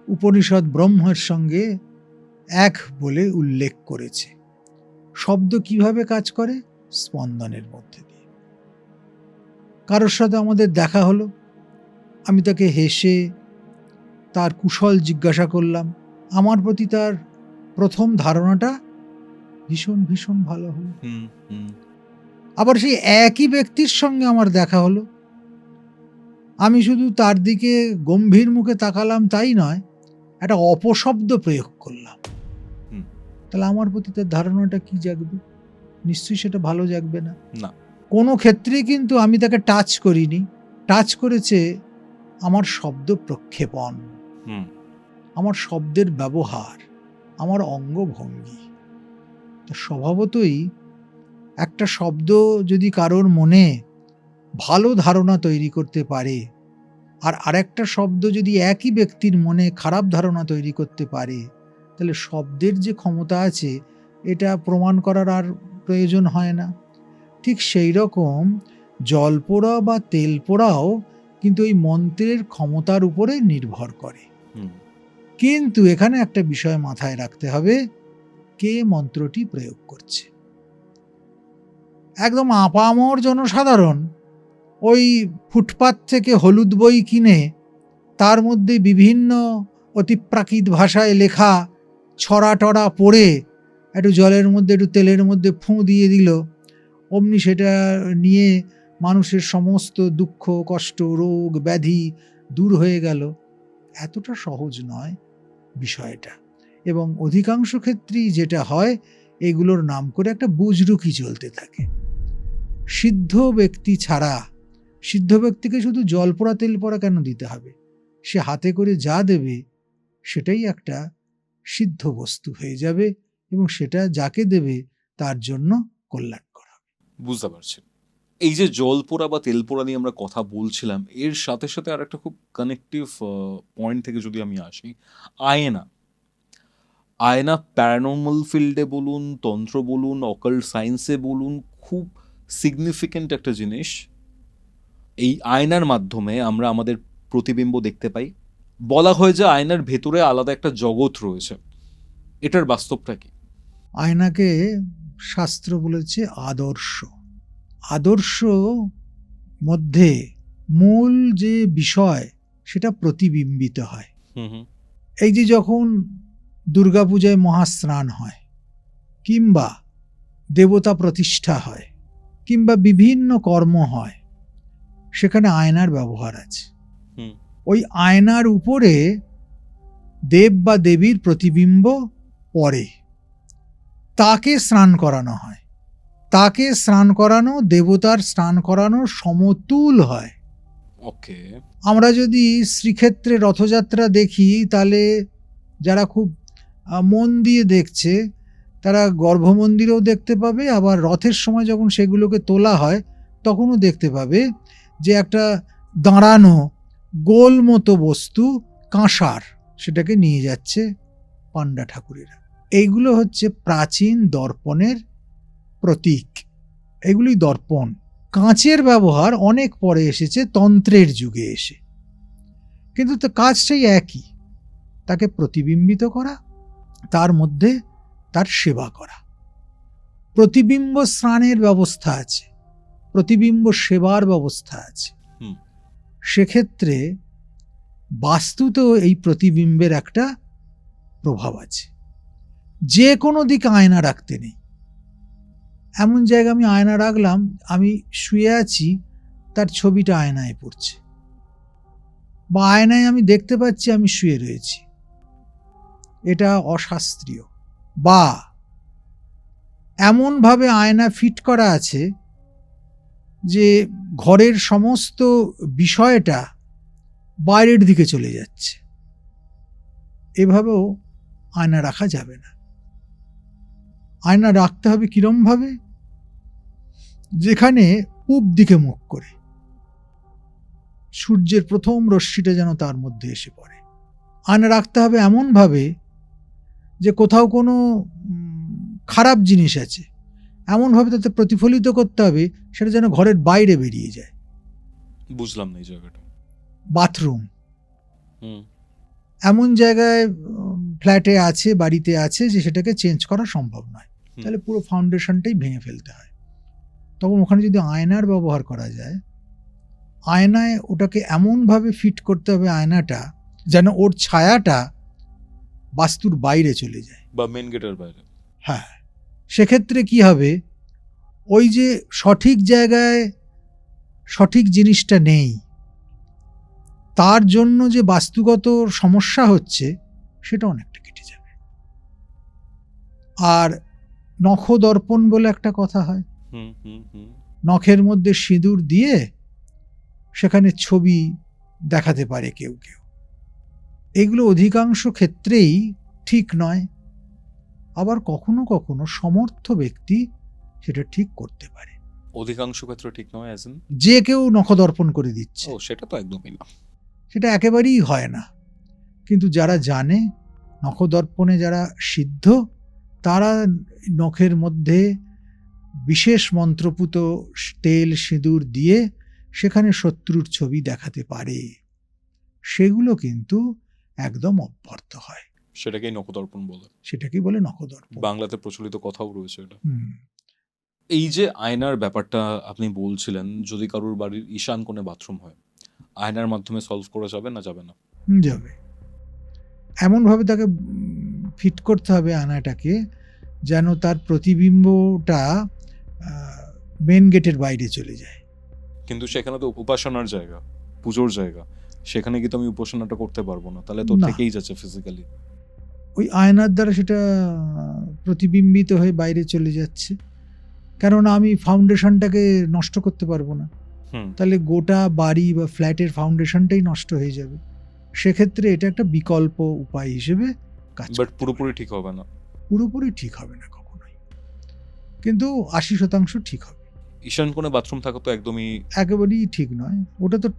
উপনিষদ ব্রহ্মের সঙ্গে এক বলে উল্লেখ করেছে। শব্দ কিভাবে কাজ করে? স্পন্দনের মধ্যে দিয়ে। কারোর সাথে আমাদের দেখা হলো, আমি তাকে হেসে তার কুশল জিজ্ঞাসা করলাম, আমার প্রতি তার প্রথম ধারণাটা ভীষণ ভীষণ ভালো হলো। আবার সেই একই ব্যক্তির সঙ্গে আমার দেখা হলো, আমি শুধু তার দিকে গম্ভীর মুখে তাকালাম তাই নয়, একটা অপশব্দ প্রয়োগ করলাম, তাহলে আমার প্রতি তার ধারণাটা কি জাগবে? নিশ্চয়ই সেটা ভালো জাগবে না। কোনো ক্ষেত্রে কিন্তু আমি তাকে টাচ করিনি, টাচ করেছে আমার শব্দ প্রক্ষেপণ, আমার শব্দের ব্যবহার, আমার অঙ্গভঙ্গি। স্বভাবতই একটা শব্দ যদি কারোর মনে ভালো ধারণা তৈরি করতে পারে, আর আরেকটা শব্দ যদি একই ব্যক্তির মনে খারাপ ধারণা তৈরি করতে পারে, তাহলে শব্দের যে ক্ষমতা আছে এটা প্রমাণ করার আর প্রয়োজন হয় না। ঠিক সেই রকম জল পোড়া বা তেল পোড়াও কিন্তু এই মন্ত্রের ক্ষমতার উপরে নির্ভর করে। কিন্তু এখানে একটা বিষয় মাথায় রাখতে হবে, কে মন্ত্রটি প্রয়োগ করছে। একদম আপামর জনসাধারণ ওই ফুটপাত থেকে হলুদ বই কিনে তার মধ্যে বিভিন্ন অতিপ্রাকৃত ভাষায় লেখা ছড়া টড়া পড়ে একটু জলের মধ্যে একটু তেলের মধ্যে ফুঁ দিয়ে দিল, অমনি সেটা নিয়ে মানুষের সমস্ত দুঃখ কষ্ট রোগ ব্যাধি দূর হয়ে গেল, এতটা সহজ নয় বিষয়টা। এবং অধিকাংশ ক্ষেত্রেই যেটা হয়, এগুলোর নাম করে একটা বুজরুকি চলতে থাকে। সিদ্ধ ব্যক্তি ছাড়া, সিদ্ধ ব্যক্তিকে শুধু জল পোড়া তেল পোড়া কেন দিতে হবে? সে হাতে করে যা দেবে সেটাই একটা সিদ্ধ বস্তু হয়ে যাবে এবং সেটা যাকে দেবে তার জন্য কল্যাণকর হবে। বুঝতে পারছি। এই যে জল পোড়া বা তেল পোড়া নিয়ে আমরা কথা বলছিলাম, এর সাথে সাথে আর একটা খুব কানেকটিভ পয়েন্ট থেকে যদি আমি আসি, আয়না। আয়না প্যারানর্মাল ফিল্ডে বলুন, তন্ত্র বলুন, অকাল্ট সায়েন্সে বলুন, খুব সিগনিফিক্যান্ট একটা জিনিস। এই আয়নার মাধ্যমে আমরা আমাদের প্রতিবিম্ব দেখতে পাই। বলা হয় যে আয়নার ভেতরে আলাদা একটা জগৎ রয়েছে। এটার বাস্তবটা কি? আয়নাকে শাস্ত্র বলেছে আদর্শ। আদর্শ মধ্যে মূল যে বিষয় সেটা প্রতিবিম্বিত হয়। এই যে যখন দুর্গাপূজায় মহাস্নান হয়, কিংবা দেবতা প্রতিষ্ঠা হয়, কিংবা বিভিন্ন কর্ম হয়, সেখানে আয়নার ব্যবহার আছে। ওই আয়নার উপরে দেব বা দেবীর প্রতিবিম্ব পড়ে, তাকে স্নান করানো হয়। তাকে স্নান করানো দেবতার স্নান করানো সমতুল হয়। ওকে। আমরা যদি শ্রীক্ষেত্রে রথযাত্রা দেখি, তাহলে যারা খুব মন দিয়ে দেখছে তারা গর্ভমন্দিরেও দেখতে পাবে, আবার রথের সময় যখন সেগুলোকে তোলা হয় তখনও দেখতে পাবে যে একটা দাঁড়ানো গোল মতো বস্তু কাঁসার, সেটাকে নিয়ে যাচ্ছে পাণ্ডা ঠাকুরেরা। এইগুলো হচ্ছে প্রাচীন দর্পণের প্রতীক। এগুলি দর্পণ। কাঁচের ব্যবহার অনেক পরে এসেছে, তন্ত্রের যুগে এসে, কিন্তু তো কাজটাই একই, তাকে প্রতিবিম্বিত করা, তার মধ্যে তার সেবা করা। প্রতিবিম্ব স্নানের ব্যবস্থা আছে, প্রতিবিম্ব সেবার ব্যবস্থা আছে। সেক্ষেত্রে বাস্তুতেও এই প্রতিবিম্বের একটা প্রভাব আছে। যে কোনো দিকে আয়না রাখতে নেই। এমন জায়গায় আমি আয়না রাখলাম, আমি শুয়ে আছি, তার ছবিটা আয়নায় পড়ছে, বা আয়নায় আমি দেখতে পাচ্ছি আমি শুয়ে রয়েছি, এটা অশাস্ত্রীয়। বা এমনভাবে আয়না ফিট করা আছে যে ঘরের সমস্ত বিষয়টা বাইরের দিকে চলে যাচ্ছে, এভাবেও আয়না রাখা যাবে না। আয়না রাখতে হবে কিরমভাবে? যেখানে পূব দিকে মুখ করে, সূর্যের প্রথম রশ্মিটা যেন তার মধ্যে এসে পড়ে। আয়না রাখতে হবে এমনভাবে যে কোথাও কোনো খারাপ জিনিস আছে, এমনভাবে তাতে প্রতিফলিত করতে হবে সেটা যেন ঘরের বাইরে বেরিয়ে যায়। বুঝলাম না এই জায়গাটা। বাথরুম এমন জায়গায় ফ্ল্যাটে আছে, বাড়িতে আছে যে সেটাকে চেঞ্জ করা সম্ভব নয়, তাহলে পুরো ফাউন্ডেশনটাই ভেঙে ফেলতে হয়। তখন ওখানে যদি আয়নার ব্যবহার করা যায়, আয়নায় ওটাকে এমনভাবে ফিট করতে হবে আয়নাটা যেন ওর ছায়াটা বাস্তুর বাইরে চলে যায়, বা মেন গেটের বাইরে। হ্যাঁ, সেক্ষেত্রে কি হবে, ওই যে সঠিক জায়গায় সঠিক জিনিসটা নেই, তার জন্য যে বাস্তুগত সমস্যা হচ্ছে সেটা অনেকটা কেটে যাবে। আর নখদর্পণ বলে একটা কথা হয়, নখের মধ্যে সিঁদুর দিয়ে সেখানে ছবি দেখাতে পারে কেউ কেউ। এগুলো অধিকাংশ ক্ষেত্রেই ঠিক নয়, আবার কখনো কখনো সমর্থ ব্যক্তি সেটা ঠিক করতে পারে। অধিকাংশ ক্ষেত্রে ঠিক নয়, যে কেউ নখদর্পণ করে দিচ্ছে, সেটা তো একদমই না, সেটা একেবারেই হয় না। কিন্তু যারা জানে, নখদর্পণে যারা সিদ্ধ, তারা নখের মধ্যে বিশেষ মন্ত্রপুত তেল সিঁদুর দিয়ে সেখানে শত্রুর ছবি দেখাতে পারে, সেগুলো কিন্তু একদম অব্যর্থ হয়। সেটাকেই নখদর্পণ বলে। সেটাকেই বলে নখদর্পণ, বাংলাতে প্রচলিত কথাও রয়েছে এটা। এই যে আয়নার ব্যাপারটা আপনি বলছিলেন, যদি কারোর বাড়ির ঈশান কোণে বাথরুম হয়, আয়নার মাধ্যমে সলভ করা যাবে না? যাবে না? যাবে। এমনভাবে তাকে ফিট করতে হবে আয়নাটাকে যেন তার প্রতিবিম্বটা মেন গেটের বাইরে চলে যায়। কিন্তু সেখানে তো উপাসনার জায়গা, পুজোর জায়গা, সেখানে কি তো আমি উপাসনাটা করতে পারবো না, তাহলে তো না। থেকেই যাচ্ছে ফিজিক্যালি। ওই আয়নার দ্বারা সেটা প্রতিবিম্বিত হয়ে বাইরে চলে যাচ্ছে, কেননা আমি ফাউন্ডেশনটাকে নষ্ট করতে পারবো না, হুম। তাহলে গোটা বাড়ি বা ফ্ল্যাটের ফাউন্ডেশনটাই নষ্ট হয়ে যাবে। সেক্ষেত্রে এটা একটা বিকল্প উপায় হিসেবে কাজ বাট করতে পুরোপুরি পারে। ঠিক হবে না। পুরোপুরি ঠিক হবে না কখনোই, কিন্তু 80% ঠিক হবে। ঈশান কোণে বাথরুম থাকা তো একদমই, একেবারেই ঠিক নয়, ওটা তো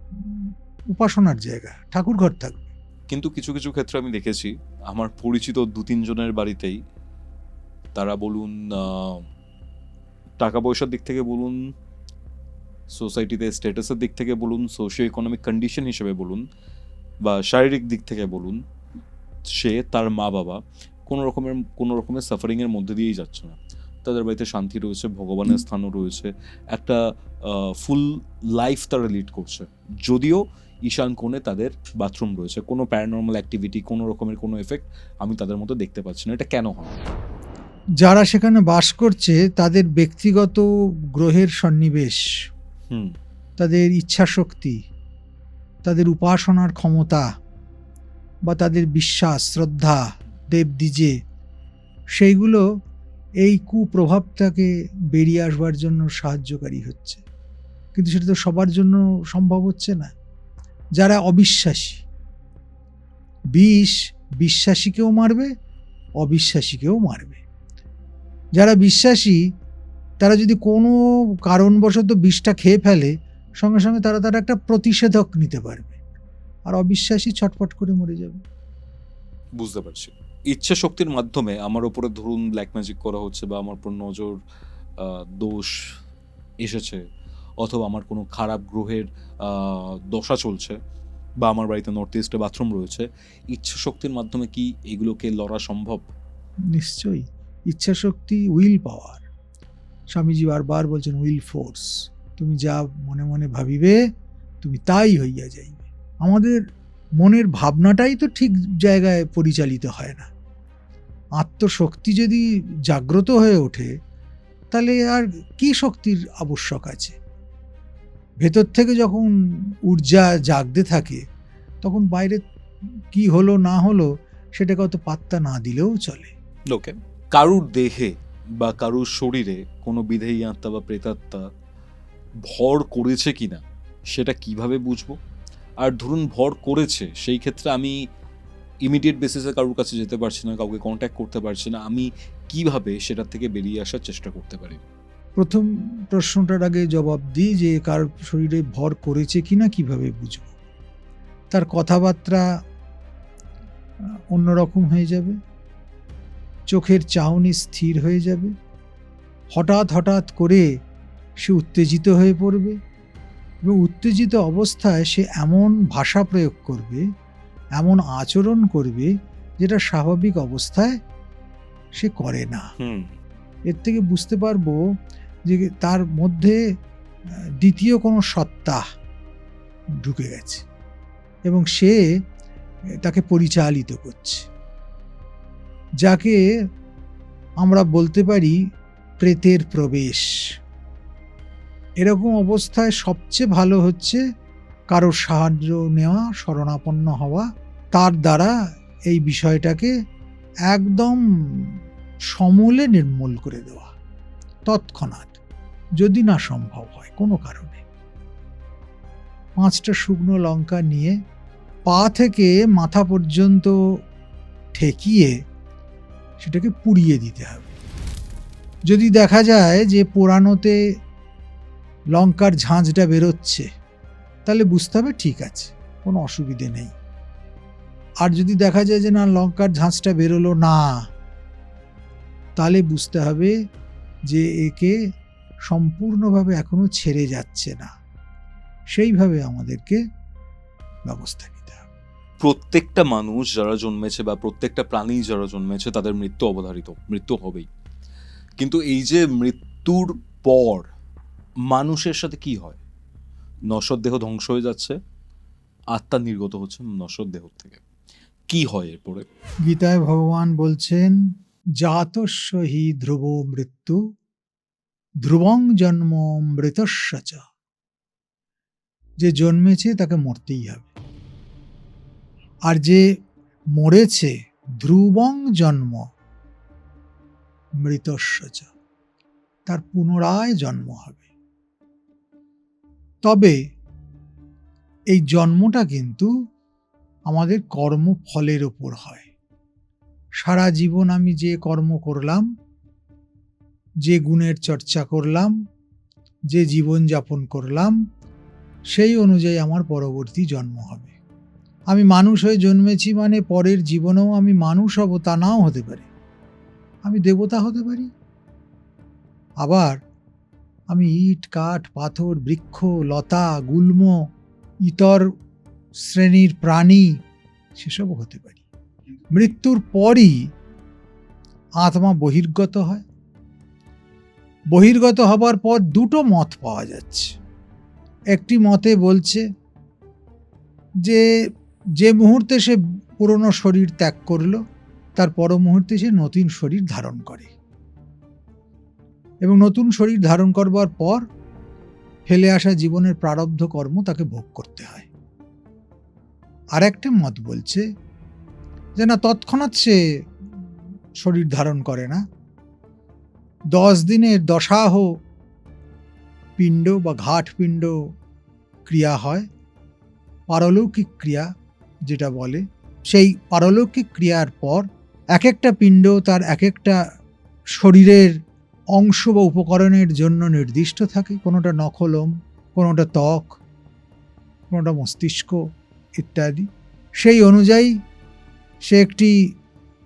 উপাসনার জায়গা, ঠাকুর ঘর থাকবে। কিন্তু কিছু কিছু ক্ষেত্রে আমি দেখেছি আমার পরিচিত 2-3 জনের বাড়িতেই, তারা বলুন টাকা পয়সার দিক থেকে বলুন, সোসাইটিতে স্ট্যাটাসের দিক থেকে বলুন, সোশিও ইকোনমিক কন্ডিশন হিসেবে বলুন, বা শারীরিক দিক থেকে বলুন, সে তার মা বাবা কোনো রকমের সাফারিংয়ের মধ্যে দিয়েই যাচ্ছে না। তাদের বাড়িতে শান্তি রয়েছে, ভগবানের স্থানও রয়েছে, একটা ফুল লাইফ তারা লিড করছে, যদিও ঈশান কোণে তাদের বাথরুম রয়েছে। কোনো প্যারানর্মাল অ্যাক্টিভিটি, কোনো রকমের কোনো এফেক্ট আমি তাদের মধ্যে দেখতে পাচ্ছি না। এটা কেন হয়? যারা সেখানে বাস করছে তাদের ব্যক্তিগত গ্রহের সন্নিবেশ, হুম। তাদের ইচ্ছা শক্তি, তাদের উপাসনার ক্ষমতা বা তাদের বিশ্বাস, শ্রদ্ধা, দেবদ্বিজে, সেইগুলো এই কুপ্রভাবটাকে বেরিয়ে আসবার জন্য সাহায্যকারী হচ্ছে। কিন্তু সেটা তো সবার জন্য সম্ভব হচ্ছে না। যারা অবিশ্বাসী, বিষ বিশ্বাসীকেও মারবে, অবিশ্বাসীকেও মারবে। যারা বিশ্বাসী তারা যদি কোনো কারণবশত বিষটা খেয়ে ফেলে, সঙ্গে সঙ্গে তারা একটা প্রতিষেধক নিতে পারবে, আর অবিশ্বাসী ছটফট করে মরে যাবে। বুঝতে পারছি। ইচ্ছা শক্তির মাধ্যমে আমার উপরে ধরুন ব্ল্যাক ম্যাজিক করা হচ্ছে, বা আমার উপর নজর, দোষ এসেছে, অথবা আমার কোনো খারাপ গ্রহের দশা চলছে, বা আমার বাড়িতে নর্থ ইস্টে বাথরুম রয়েছে, ইচ্ছা শক্তির মাধ্যমে কি এগুলোকে লড়া সম্ভব? নিশ্চয়ই। ইচ্ছা শক্তি, উইল পাওয়ার, স্বামীজি বারবার বলছেন উইল ফোর্স। তুমি যা মনে মনে ভাবিবে তুমি তাই হইয়া যাইবে। আমাদের মনের ভাবনাটাই তো ঠিক জায়গায় পরিচালিত হয় না। আত্মশক্তি যদি জাগ্রত হয়ে ওঠে, তাহলে আর কি শক্তির আবশ্যক আছে? ভেতর থেকে যখন ঊর্জা জাগতে থাকে, তখন বাইরে কি হলো না হলো সেটাকে অত পাত্তা না দিলেও চলে। লোকে কারুর দেহে বা কারুর শরীরে কোনো বিধেয়ী আত্মা বা প্রেতাত্মা ভর করেছে কিনা সেটা কিভাবে বুঝবো? আর ধরুন ভর করেছে, সেই ক্ষেত্রে আমি ইমিডিয়েট বেসিসে কারোর কাছে যেতে পারছি না, কাউকে কন্ট্যাক্ট করতে পারছি না, আমি কিভাবে সেটার থেকে বেরিয়ে আসার চেষ্টা করতে পারি? প্রথম প্রশ্নটার আগে জবাব দিই যে কার শরীরে ভর করেছে কিনা কিভাবে বুঝব। তার কথাবার্তা অন্যরকম হয়ে যাবে, চোখের চাহনি স্থির হয়ে যাবে, হঠাৎ হঠাৎ করে সে উত্তেজিত হয়ে পড়বে, এবং উত্তেজিত অবস্থায় সে এমন ভাষা প্রয়োগ করবে, এমন আচরণ করবে, যেটা স্বাভাবিক অবস্থায় সে করে না। এর থেকে বুঝতে পারবো যে তার মধ্যে দ্বিতীয় কোনো সত্তা ঢুকে গেছে এবং সে তাকে পরিচালিত করছে, যাকে আমরা বলতে পারি প্রেতের প্রবেশ। এরকম অবস্থায় সবচেয়ে ভালো হচ্ছে কারোর সাহায্য নেওয়া, শরণাপন্ন হওয়া, তার দ্বারা এই বিষয়টাকে একদম সমূলে নির্মূল করে দেওয়া তৎক্ষণাৎ, যদি না সম্ভব হয় কোনো কারণে। 5টা শুকনো লঙ্কা নিয়ে পা থেকে মাথা পর্যন্ত ঠেকিয়ে সেটাকে পুড়িয়ে দিতে হবে। যদি দেখা যায় যে পোড়ানোতে লঙ্কার ঝাঁঝটা বেরোচ্ছে, তাহলে বুঝতে হবে ঠিক আছে, কোনো অসুবিধে নেই। আর যদি দেখা যায় যে না, লঙ্কার ঝাঁঝটা বেরোলো না, তাহলে বুঝতে হবে যে একে সম্পূর্ণভাবে এখনো ছেড়ে যাচ্ছে না। সেইভাবে আমাদেরকে ব্যবস্থা নিতে হবে। প্রত্যেকটা মানুষ যারা জন্মেছে বা প্রত্যেকটা প্রাণী যারা জন্মেছে তাদের মৃত্যু অবধারিত, মৃত্যু হবেই। কিন্তু এই যে মৃত্যুর পর মানুষের সাথে কি হয়? নশ্বর দেহ ধ্বংস হয়ে যাচ্ছে, আত্মা নির্গত হচ্ছে নশ্বর দেহ থেকে, কি হয় এরপরে? গীতায় ভগবান বলছেন, জাতস্য হি ধ্রুব মৃত্যু, ধ্রুবং জন্ম মৃতস্য চ। যে জন্মেছে তাকে মরতেই হবে, আর যে মরেছে ধ্রুবং জন্ম মৃতস্য চ, তার পুনরায় জন্ম হবে। তবে এই জন্মটা কিন্তু আমাদের কর্মফলের ওপর হয়। সারা জীবন আমি যে কর্ম করলাম, যে গুণের চর্চা করলাম, যে জীবন যাপন করলাম, সেই অনুযায়ী আমার পরবর্তী জন্ম হবে। আমি মানুষ হয়ে জন্মেছি মানে পরের জীবনেও আমি মানুষ হব তা নাও হতে পারে, আমি দেবতা হতে পারি, আবার আমি ইট কাঠ পাথর বৃক্ষ লতা গুল্ম ইতর শ্রেণীর প্রাণী সেসবও হতে পারি। মৃত্যুর পরই আত্মা বহির্গত হয়। বহির্গত হবার পর দুটো মত পাওয়া যাচ্ছে। একটি মতে বলছে যে যে মুহূর্তে সে পুরনো শরীর ত্যাগ করলো তার পর মুহূর্তে সে নতুন শরীর ধারণ করে, এবং নতুন শরীর ধারণ করবার পর ফেলে আসা জীবনের প্রারব্ধ কর্ম তাকে ভোগ করতে হয়। আর একটা মত বলছে যে না, তৎক্ষণাৎ সে শরীর ধারণ করে না, 10 দিনের দশাহ পিণ্ড বা ঘাট পিণ্ড ক্রিয়া হয়, পারলৌকিক ক্রিয়া যেটা বলে। সেই পারলৌকিক ক্রিয়ার পর এক একটা পিণ্ড তার এক একটা শরীরের অংশ বা উপকরণের জন্য নির্দিষ্ট থাকে। কোনোটা নখলোম, কোনোটা ত্বক, কোনোটা মস্তিষ্ক ইত্যাদি। সেই অনুযায়ী সে একটি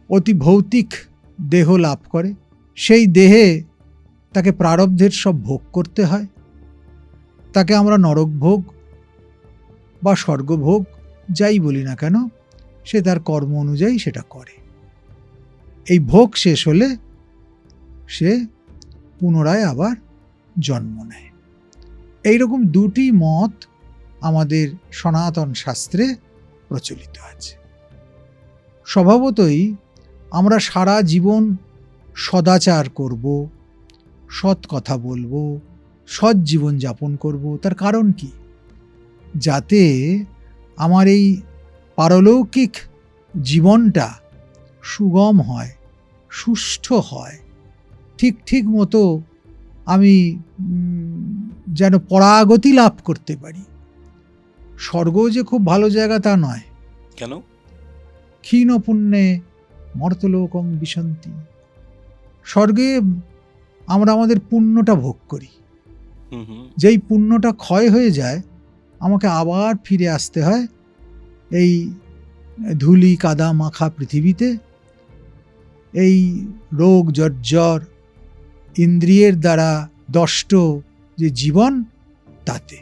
অতি ভৌতিক দেহ লাভ করে। সেই দেহে তাকে প্রারব্ধের সব ভোগ করতে হয়। তাকে আমরা নরক ভোগ বা স্বর্গভোগ যাই বলি না কেন, সে তার কর্ম অনুযায়ী সেটা করে। এই ভোগ শেষ হলে সে পুনরায় আবার জন্ম নেয়। এইরকম দুটি মত আমাদের সনাতন শাস্ত্রে প্রচলিত আছে। স্বভাবতই আমরা সারা জীবন সদাচার করব, সৎ কথা বলবো, সৎ জীবন যাপন করব। তার কারণ কি? যাতে আমার এই পারলৌকিক জীবনটা সুগম হয়, সুষ্ঠু হয়, ঠিক মতো আমি যেন পরাগতি লাভ করতে পারি। স্বর্গ যে খুব ভালো জায়গা তা নয়। কেন? ক্ষীণ পুণ্যে মর্তলোকং বিশন্তি। স্বর্গে আমরা আমাদের পুণ্যটা ভোগ করি। যেই পুণ্যটা ক্ষয় হয়ে যায়, আমাকে আবার ফিরে আসতে হয় এই ধুলি কাদা মাখা পৃথিবীতে, এই রোগ জর্জর ইন্দ্রিয়ের দ্বারা দষ্ট যে জীবন, তাতে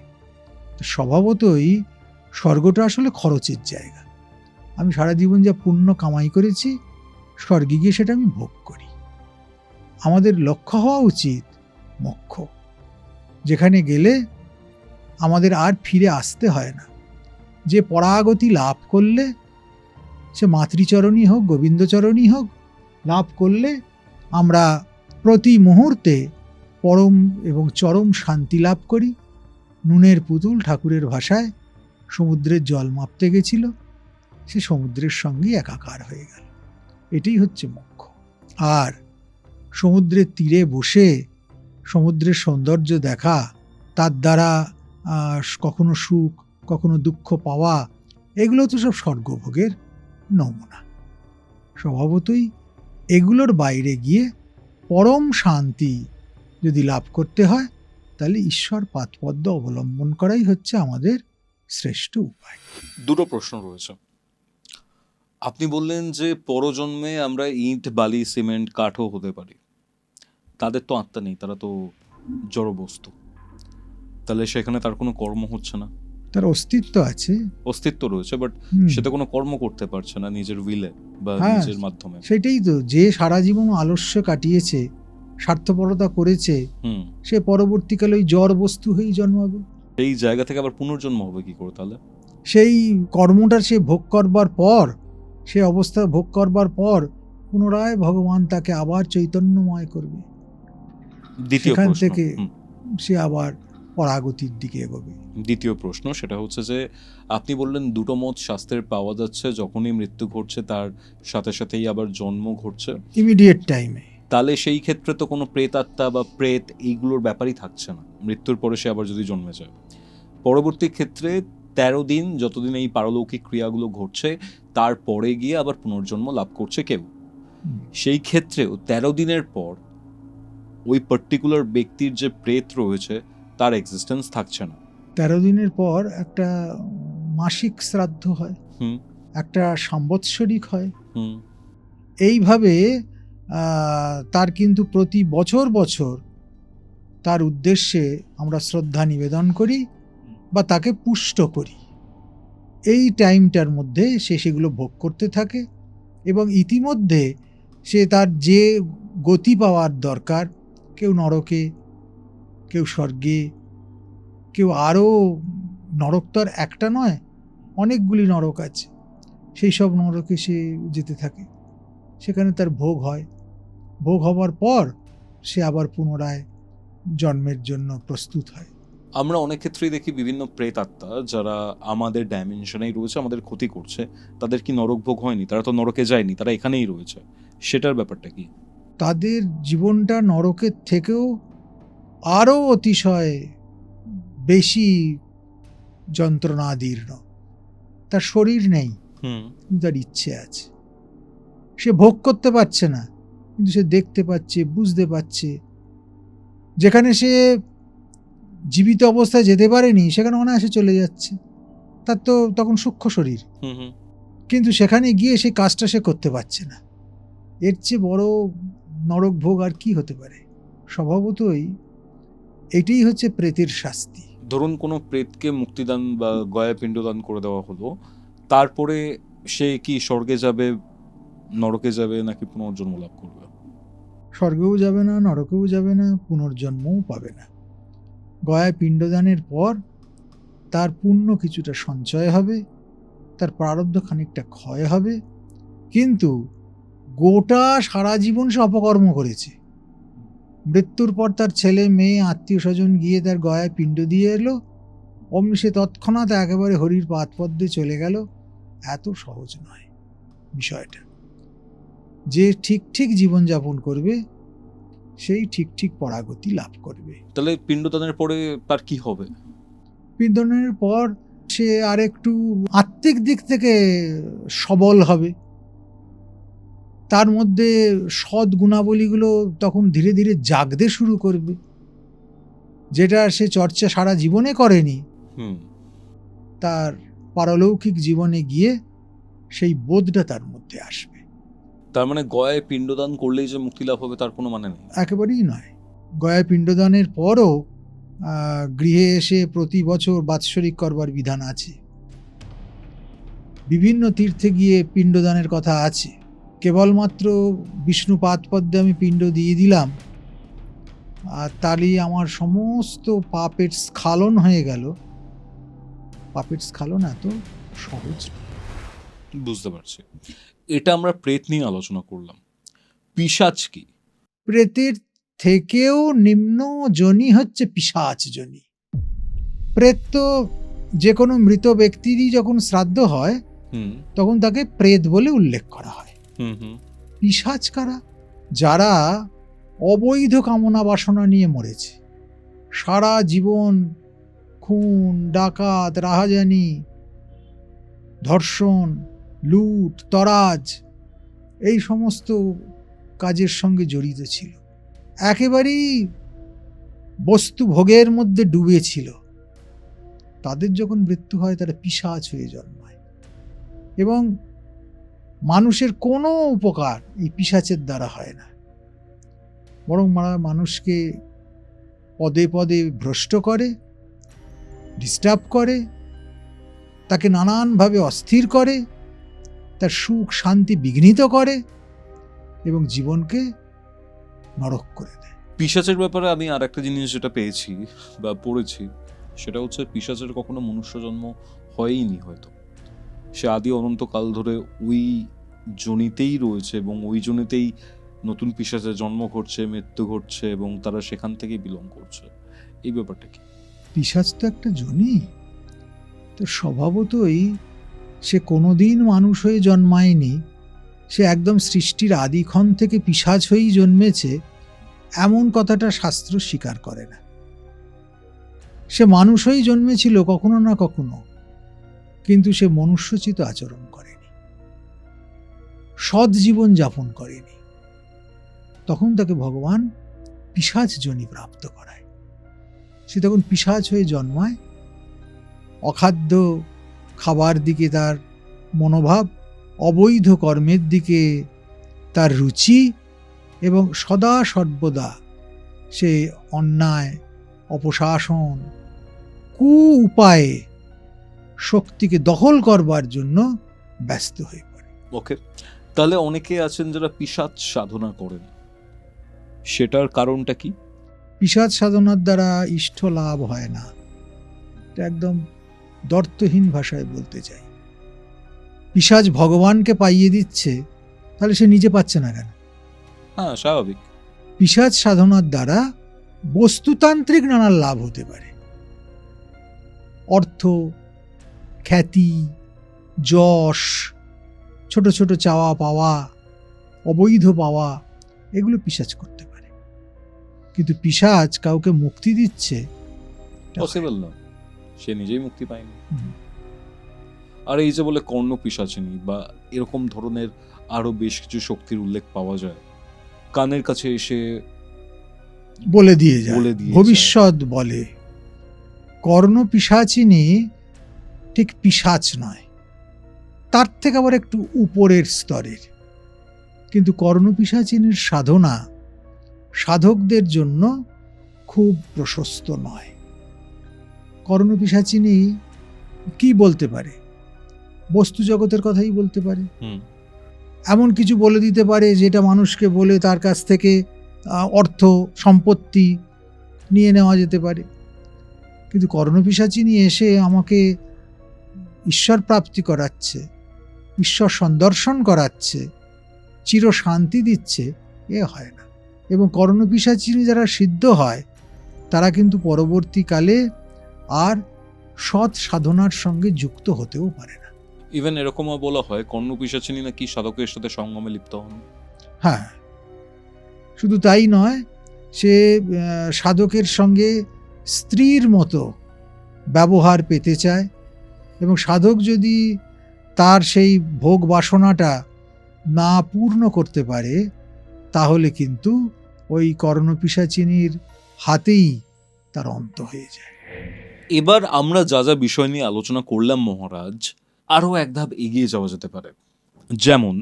স্বভাবতই স্বর্গটা আসলে খরচের জায়গা। আমি সারা জীবন যা পুণ্য কামাই করেছি, স্বর্গে গিয়ে সেটা আমি ভোগ করি। আমাদের লক্ষ্য হওয়া উচিত মোক্ষ, যেখানে গেলে আমাদের আর ফিরে আসতে হয় না। যে পরাগতি লাভ করলে, সে মাতৃচরণই হোক গোবিন্দচরণই হোক, লাভ করলে আমরা প্রতি মুহূর্তে পরম এবং চরম শান্তি লাভ করি। নুনের পুতুল ঠাকুরের ভাষায় সমুদ্রের জল মাপতে গেছিল, সে সমুদ্রের সঙ্গে একাকার হয়ে গেল। এটাই হচ্ছে মোক্ষ। আর সমুদ্রের তীরে বসে সমুদ্রের সৌন্দর্য দেখা, তার দ্বারা কখনো সুখ কখনো দুঃখ পাওয়া, এগুলো তো সব স্বর্গভোগের নমুনা। স্বভাবতই এগুলোর বাইরে গিয়ে পরম শান্তি যদি লাভ করতে হয়, তাহলে ঈশ্বর পাদপদ্ম অবলম্বন করাই হচ্ছে আমাদের শ্রেষ্ঠ উপায়। দুটো প্রশ্ন রয়েছে। আপনি বললেন যে পরজন্মে আমরা ইট বালি সিমেন্ট কাঠও হতে পারি। তাদের তো আত্মা নেই, তারা তো জড় বস্তু। তাহলে সেখানে তার কোনো কর্ম হচ্ছে না? তার অস্তিত্ব আছে, অস্তিত্ব রয়েছে, বাট সেটা কোনো কর্ম করতে পারছে না নিজের উইলে বা নিজের মাধ্যমে। সেটাই তো, যে সারা জীবন আলস্য কাটিয়েছে, স্বার্থপরতা করেছে, সে পরবর্তীকালে ওই জড় বস্তু হয়েই জন্মাবে। এই জায়গা থেকে আবার পুনর্জন্ম হবে কি করে তাহলে? সেই কর্মটা সে ভোগ করবার পর, সে অবস্থা ভোগ করবার পর পুনরায় ভগবান তাকে আবার চৈতন্যময় করবে। সেখান থেকে সে আবার পরাগতির দিকে এগোবে। দ্বিতীয় প্রশ্ন সেটা হচ্ছে যে আপনি বললেন দুটো মত শাস্ত্রের পাওয়া যাচ্ছে, যখনই মৃত্যু ঘটছে তার সাথে সাথেই আবার জন্ম ঘটছে, ইমিডিয়েট টাইমে। তাহলে সেই ক্ষেত্রে তো কোনো প্রেতাত্মা বা প্রেত এইগুলোর ব্যাপারই থাকছে না, মৃত্যুর পরে সে আবার যদি জন্মে যায়। পরবর্তী ক্ষেত্রে 13 দিন যতদিন এই পারলৌকিক ক্রিয়াগুলো ঘটছে তারপরে গিয়ে আবার পুনর্জন্ম লাভ করছে কেউ। সেই ক্ষেত্রেও 13 দিনের পর ওই পার্টিকুলার ব্যক্তির যে প্রেত রয়েছে তার এক্সিস্টেন্স থাকছে না। 13 দিনের পর একটা মাসিক শ্রাদ্ধ হয়, হুম একটা সাম্বৎসরিক হয়। হুম এইভাবে তার কিন্তু প্রতি বছর বছর তার উদ্দেশ্যে আমরা শ্রদ্ধা নিবেদন করি বা তাকে পুষ্ট করি। এই টাইমটার মধ্যে সে সেগুলো ভোগ করতে থাকে এবং ইতিমধ্যে সে তার যে গতি পাওয়ার দরকার, কেউ নরকে, কেউ স্বর্গে, কেউ আরও, নরক তো আর একটা নয়, অনেকগুলি নরক আছে, সেই সব নরকে সে যেতে থাকে, সেখানে তার ভোগ হয়। ভোগ হওয়ার পর সে আবার পুনরায় জন্মের জন্য প্রস্তুত হয়। আমরা অনেক ক্ষেত্রেই দেখি বিভিন্ন প্রেতাত্মা যারা আমাদের ডাইমেনশনেই রয়েছে, আমাদের ক্ষতি করছে, তাদের কি নরক ভোগ হয়নি? তারা তো নরকে যায়নি, তারা এখানেই রয়েছে, সেটার ব্যাপারটা কি? তাদের জীবনটা নরকের থেকেও আরও অতিশয় বেশি যন্ত্রণাদীর্ণ। তার শরীর নেই, হুম কিন্তু তার ইচ্ছে আছে। সে ভোগ করতে পারছে না, কিন্তু সে দেখতে পাচ্ছে, বুঝতে পারছে। যেখানে সে জীবিত অবস্থায় যেতে পারেনি সেখানে অনায়াসে চলে যাচ্ছে। তার তো তখন সূক্ষ্ম শরীর, হুম হুম কিন্তু সেখানে গিয়ে সেই কাজটা সে করতে পারছে না। এর চেয়ে বড় নরক ভোগ আর কি হতে পারে? স্বভাবতই এটাই হচ্ছে প্রেতের শাস্তি। ধরুন কোনো প্রেতকে মুক্তিদান বা গয়া পিণ্ডদান করে দেওয়া হলো, তারপরে সে কি স্বর্গে যাবে, নরকে যাবে, নাকি পুনর্জন্ম লাভ করবে? স্বর্গেও যাবে না, নরকেও যাবে না, পুনর্জন্মও পাবে না। গয়ায় পিণ্ডদানের পর তার পুণ্য কিছুটা সঞ্চয় হবে, তার প্রারব্ধ খানিকটা ক্ষয় হবে, কিন্তু গোটা সারা জীবন সে অপকর্ম করেছে। মৃত্যুর পর তার ছেলে মেয়ে আত্মীয় স্বজন গিয়ে তার গয়ায় পিণ্ড দিয়ে এলো, অমনি সে তৎক্ষণাৎ একেবারে হরির পাদপদ্মে চলে গেল। এত সহজ নয় বিষয়টা। যে ঠিক ঠিক জীবনযাপন করবে সেই ঠিক ঠিক পরাগতি লাভ করবে। তাহলে পিণ্ডদানের পরে তার কি হবে? পিণ্ডদানের পর সে আর একটু আত্মিক দিক থেকে সবল হবে, তার মধ্যে সৎ গুণাবলীগুলো তখন ধীরে ধীরে জাগতে শুরু করবে, যেটা সে চর্চা সারা জীবনে করেনি। হুম তার পারলৌকিক জীবনে গিয়ে সেই বোধটা তার মধ্যে আসবে। তার মানে গয়ায় পিণ্ডদান করলেই যে মুক্তি লাভ হবে তার কোনো মানে নেই? একেবারেই নয়। গয়া পিণ্ডদানের পরও গৃহে এসে প্রতি বছর বাৎসরিক করবার বিধান আছে। বিভিন্ন তীর্থে গিয়ে পিণ্ডদানের কথা আছে। কেবলমাত্র বিষ্ণু পাদপদ্মে আমি পিণ্ড দিয়ে দিলাম আর তারই আমার সমস্ত পাপের স্খালন হয়ে গেল, পাপের স্খালন এত সহজ নয়। বুঝতে পারছি। এটা আমরা প্রেত নিয়ে আলোচনা করলাম। পিশাচ কি? প্রেতের থেকেও নিম্ন যোনি হচ্ছে পিশাচ যোনি। প্রেত তো যে কোনো মৃত ব্যক্তিরই যখন শ্রাদ্ধ হয় হুম তখন তাকে প্রেত বলে উল্লেখ করা হয়। হুম হুম পিশাচ কারা? যারা অবৈধ কামনা বাসনা নিয়ে মরেছে, সারা জীবন খুন, ডাকাত, রাহাজানি, ধর্ষণ, লুট, তরাজ এই সমস্ত কাজের সঙ্গে জড়িত ছিল, একেবারেই বস্তু ভোগের মধ্যে ডুবে ছিল। তাদের যখন মৃত্যু হয় তারা পিশাচ হয়ে জন্মায় এবং মানুষের কোনো উপকার এই পিশাচের দ্বারা হয় না, বরং মানুষকে পদে পদে ভ্রষ্ট করে, ডিস্টার্ব করে, তাকে নানানভাবে অস্থির করে, তার সুখ শান্তি বিঘ্নিত করে এবং জীবনকে নরক করে দেয়। পিশাচের ব্যাপারে আমি আর একটা জিনিস যেটা পেয়েছি বা পড়েছি, সেটা হচ্ছে পিশাচের কখনো মনুষ্য জন্ম হয়ইনি হয়তো। সে আদি অনন্তকাল ধরে ওই জনিতেই রয়েছে এবং ওই জনিতেই নতুন পিশাচের জন্ম ঘটছে, মৃত্যু ঘটছে এবং তারা সেখান থেকেই বিলং করছে। এই ব্যাপারটা কি? পিশাচ তো একটা জনি, তো স্বভাবতই সে কোনোদিন মানুষ হয়ে জন্মায়নি, সে একদম সৃষ্টির আদিক্ষণ থেকে পিশাচ হয়েই জন্মেছে, এমন কথাটা শাস্ত্র স্বীকার করে না। সে মানুষ হয়েই জন্মেছিল কখনো না কখনো, কিন্তু সে মনুষ্যোচিত আচরণ করেনি, সৎ জীবন যাপন করেনি, তখন তাকে ভগবান পিশাচ যোনি প্রাপ্ত করায়। সে তখন পিশাচ হয়ে জন্মায়, অখাদ্য খাবার দিকে তার মনোভাব, অবৈধ কর্মের দিকে তার রুচি, এবং সদা সর্বদা সে অন্যায়, অপশাসন, কু উপায়ে শক্তিকে দখল করবার জন্য ব্যস্ত হয়ে পড়ে। ওকে, তাহলে অনেকে আছেন যারা পিশাচ সাধনা করেন, সেটার কারণটা কি? পিশাচ সাধনার দ্বারা ইষ্ট লাভ হয় না, এটা একদম দর্থহীন ভাষায় বলতে চাই। পিশাচ ভগবানকে পাইয়ে দিচ্ছে, তাহলে সে নিজে পাচ্ছে না কেন? হ্যাঁ, স্বাভাবিক। পিশাচ সাধনার দ্বারা বস্তুতান্ত্রিক নানা লাভ হতে পারে, অর্থ, খ্যাতি, যশ, ছোট ছোট চাওয়া পাওয়া, অবৈধ পাওয়া, এগুলো পিশাচ করতে পারে। কিন্তু পিশাচ কাউকে মুক্তি দিচ্ছে পসিবল না, সে নিজেই মুক্তি পায়নি। আর এই যে বলে কর্ণ পিশাচিনী বা এরকম ধরনের আরো বেশ কিছু শক্তির উল্লেখ পাওয়া যায়, কানের কাছে এসে বলে দিয়ে যায়, বলে দিয়ে ভবিষ্যৎ বলে। কর্ণ পিশাচিনী ঠিক পিশাচ নয়, তার থেকে আবার একটু উপরের স্তরের, কিন্তু কর্ণ পিশাচিনীর সাধনা সাধকদের জন্য খুব প্রশস্ত নয়। কর্ণ পিশাচিনী কি বলতে পারে? বস্তু জগতের কথাই বলতে পারে, এমন কিছু বলে দিতে পারে যেটা মানুষকে বলে তার কাছ থেকে অর্থ সম্পত্তি নিয়ে নেওয়া যেতে পারে। কিন্তু কর্ণ পিশাচিনী এসে আমাকে ঈশ্বর প্রাপ্তি করাচ্ছে, ঈশ্বর সন্দর্শন করাচ্ছে, চির শান্তি দিচ্ছে, এ হয় না। এবং কর্ণ পিশাচিনী যারা সিদ্ধ হয়, তারা কিন্তু পরবর্তীকালে আর সৎ সাধনার সঙ্গে যুক্ত হতেও পারে না। ইভেন এরকমও বলা হয় কর্ণ পিশাচিনী নাকি সাধকের সাথে সঙ্গমে লিপ্ত হন। হ্যাঁ, শুধু তাই নয়, সে সাধকের সঙ্গে স্ত্রীর মতো ব্যবহার পেতে চায়, এবং সাধক যদি তার সেই ভোগ বাসনাটা না পূর্ণ করতে পারে, তাহলে কিন্তু ওই কর্ণ পিশাচিনীর হাতেই তার অন্ত হয়ে যায়। এবার আমরা যা যা বিষয় নিয়ে আলোচনা করলাম মহারাজ, আরো এক ধাপ এগিয়ে যাওয়া যেতে পারে। যেমন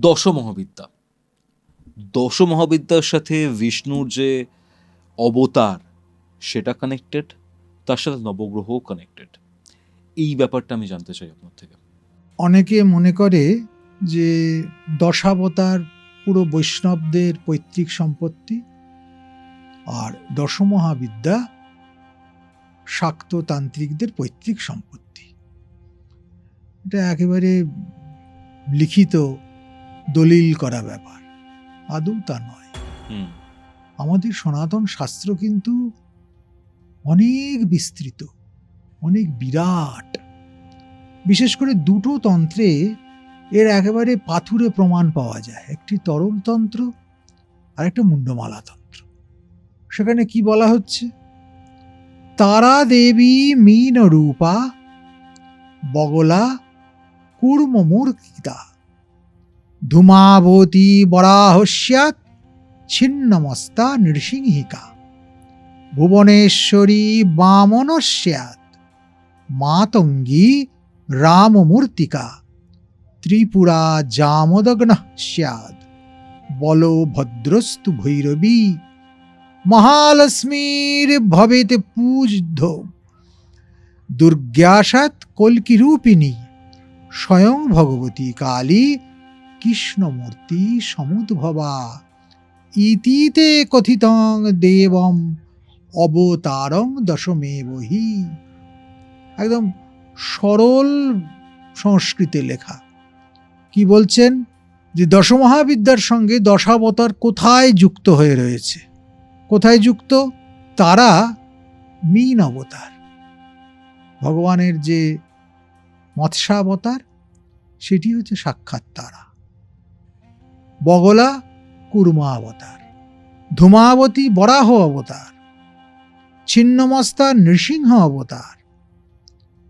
দশমহাবিদ্যা, দশমহাবিদ্যার সাথে বিষ্ণুর যে অবতার সেটা কানেক্টেড, তার সাথে নবগ্রহ কানেক্টেড। এই ব্যাপারটা আমি জানতে চাই আপনার থেকে। অনেকে মনে করে যে দশাবতার পুরো বৈষ্ণবদের পৈতৃক সম্পত্তি, আর দশমহাবিদ্যা শাক্ত তান্ত্রিকদের পৈতৃক সম্পত্তি। এটা একেবারে লিখিত দলিল করা ব্যাপার, আদৌ তা নয়। আমাদের সনাতন শাস্ত্র কিন্তু অনেক বিস্তৃত, অনেক বিরাট। বিশেষ করে দুটো তন্ত্রে এর একেবারে পাথুরে প্রমাণ পাওয়া যায়, একটি তরল তন্ত্র আর একটা মুন্ডমালা তন্ত্র। সেখানে কি বলা হচ্ছে? তারা দেবী মীন রূপা বগলা কূর্মমূর্তিতা ধূমাবতী বরাহস্যাৎ ছিন্নমস্তা নৃসিংহিকা ভুবনেশ্বরী বামনস্যাৎ মাতঙ্গী রামমূর্তিকা ত্রিপুরা জামদগ্ন স্যাৎ বলভদ্রস্তু ভৈরবী মহালক্ষ্মীর ভবেত পূজ্য দুর্গাসাৎ কল্কিরূপিণী স্বয়ং ভগবতী কালী কৃষ্ণমূর্তি সমুদ্ভবা ইতিতে কথিতং দেবম অবতারং দশমেবহি। একদম সরল সংস্কৃতে লেখা। কি বলছেন? যে দশমহাবিদ্যার সঙ্গে দশাবতার কোথায় যুক্ত হয়ে রয়েছে? কোথায় যুক্ত? তারা মীন অবতার, ভগবানের যে মৎস্যাবতার সেটি হচ্ছে সাক্ষাৎ তারা। বগলা কুর্মা অবতার, ধূমাবতী বরাহ অবতার, ছিন্নমস্তা নৃসিংহ অবতার,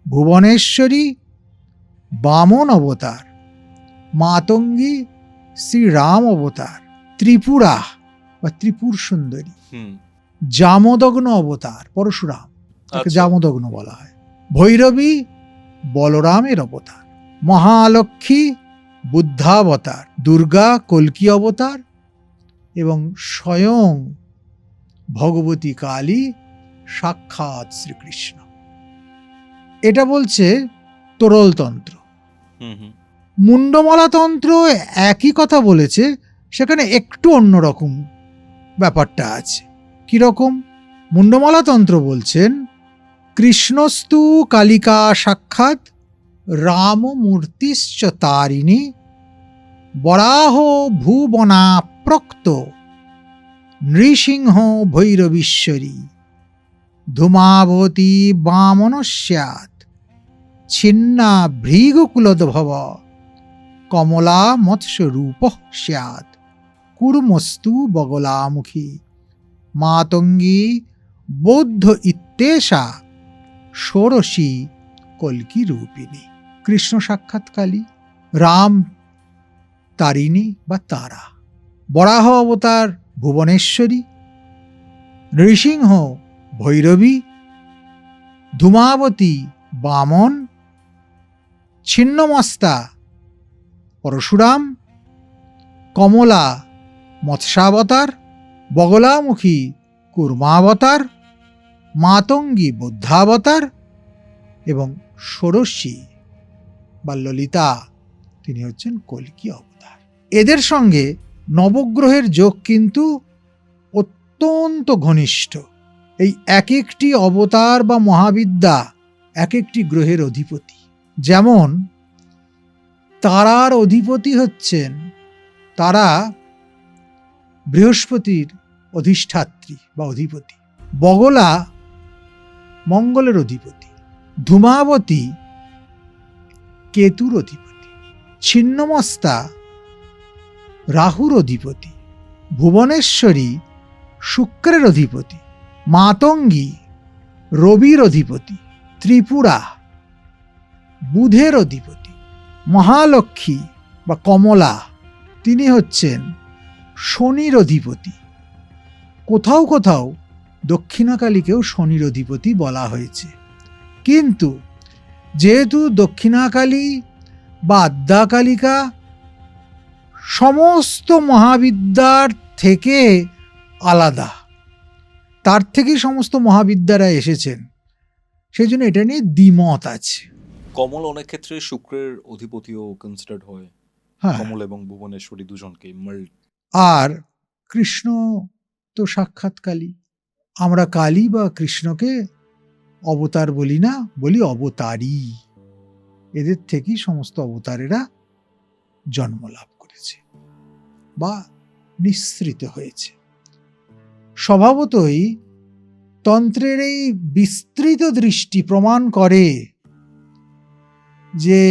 ভুবনেশ্বরী বামন অবতার, মাতঙ্গী শ্রীরাম অবতার, ত্রিপুরা বা ত্রিপুর সুন্দরী, জামদগ্ন অবতার পরশুরাম, তাকে জামদগ্ন বলা হয়, ভৈরবী বলরামের অবতার, মহালক্ষ্মী বুদ্ধাবতার, দুর্গা কল্কি অবতার এবং স্বয়ং ভগবতী কালী সাক্ষাৎ শ্রীকৃষ্ণ। এটা বলছে তোরলতন্ত্র। মুন্ডমালাতন্ত্র একই কথা বলেছে, সেখানে একটু অন্যরকম ব্যাপারটা আছে। কিরকম? মুন্ডমালাতন্ত্র বলছেন কৃষ্ণস্তু কালিকা সাক্ষাৎ রামমূর্তিশ্চ তারিণী বরাহ ভুবনা প্রক্ত নৃসিংহ ভৈরবীশ্বরী ধূমাবতী বামন স্যাৎ ছিন্না ভৃগুকুলোদ্ভব কমলা মৎস্যরূপ স্যাৎ কুর্মস্তু বগলামুখী মাতঙ্গী বৌদ্ধ ইত্যেষা ষোড়শী কল্কি রূপিণী। কৃষ্ণ সাক্ষাৎ কালী, রাম তারিণী বা তারা, বরাহ অবতার ভুবনেশ্বরী, নৃসিংহ ভৈরবী, ধূমাবতী বামন, ছিন্নমস্তা পরশুরাম, কমলা মৎস্যাবতার, বগলামুখী কুর্মাবতার, মাতঙ্গী বুদ্ধাবতার এবং ষোড়শী বা ললিতা তিনি হচ্ছেন কল্কি অবতার। এদের সঙ্গে নবগ্রহের যোগ কিন্তু অত্যন্ত ঘনিষ্ঠ। এই এক একটি অবতার বা মহাবিদ্যা এক একটি গ্রহের অধিপতি। যেমন তারার অধিপতি হচ্ছেন, তারা বৃহস্পতির অধিষ্ঠাত্রী বা অধিপতি, বগলা মঙ্গলের অধিপতি, ধূমাবতী কেতুর অধিপতি, ছিন্নমস্তা রাহুর অধিপতি, ভুবনেশ্বরী শুক্রের অধিপতি, মাতঙ্গী রবির অধিপতি, ত্রিপুরা বুধের অধিপতি, মহালক্ষ্মী বা কমলা তিনি হচ্ছেন শনির অধিপতি। কোথাও কোথাও দক্ষিণাকালীকেও শনির অধিপতি বলা হয়েছে। কিন্তু যেহেতু দক্ষিণাকালী বা আদ্যাকালিকা সমস্ত মহাবিদ্যার থেকে আলাদা, তার থেকেই সমস্ত মহাবিদ্যারা এসেছেন, সেই জন্য এটা নিয়ে দ্বিমত আছে। কমল অনেক ক্ষেত্রে শুক্রের অধিপতিও কনসিডার্ড হয়, কমল এবং ভুবনেশ্বরী দুজনকে। আর কৃষ্ণ তো সাক্ষাৎ কালী। আমরা কালী বা কৃষ্ণকে অবতার বলি না, বলি অবতারী। এদের থেকেই সমস্ত অবতারেরা জন্ম লাভ করেছে বা নিঃসৃত হয়েছে। স্বভাবতই তন্ত্রের এই বিস্তৃত দৃষ্টি প্রমাণ করে যে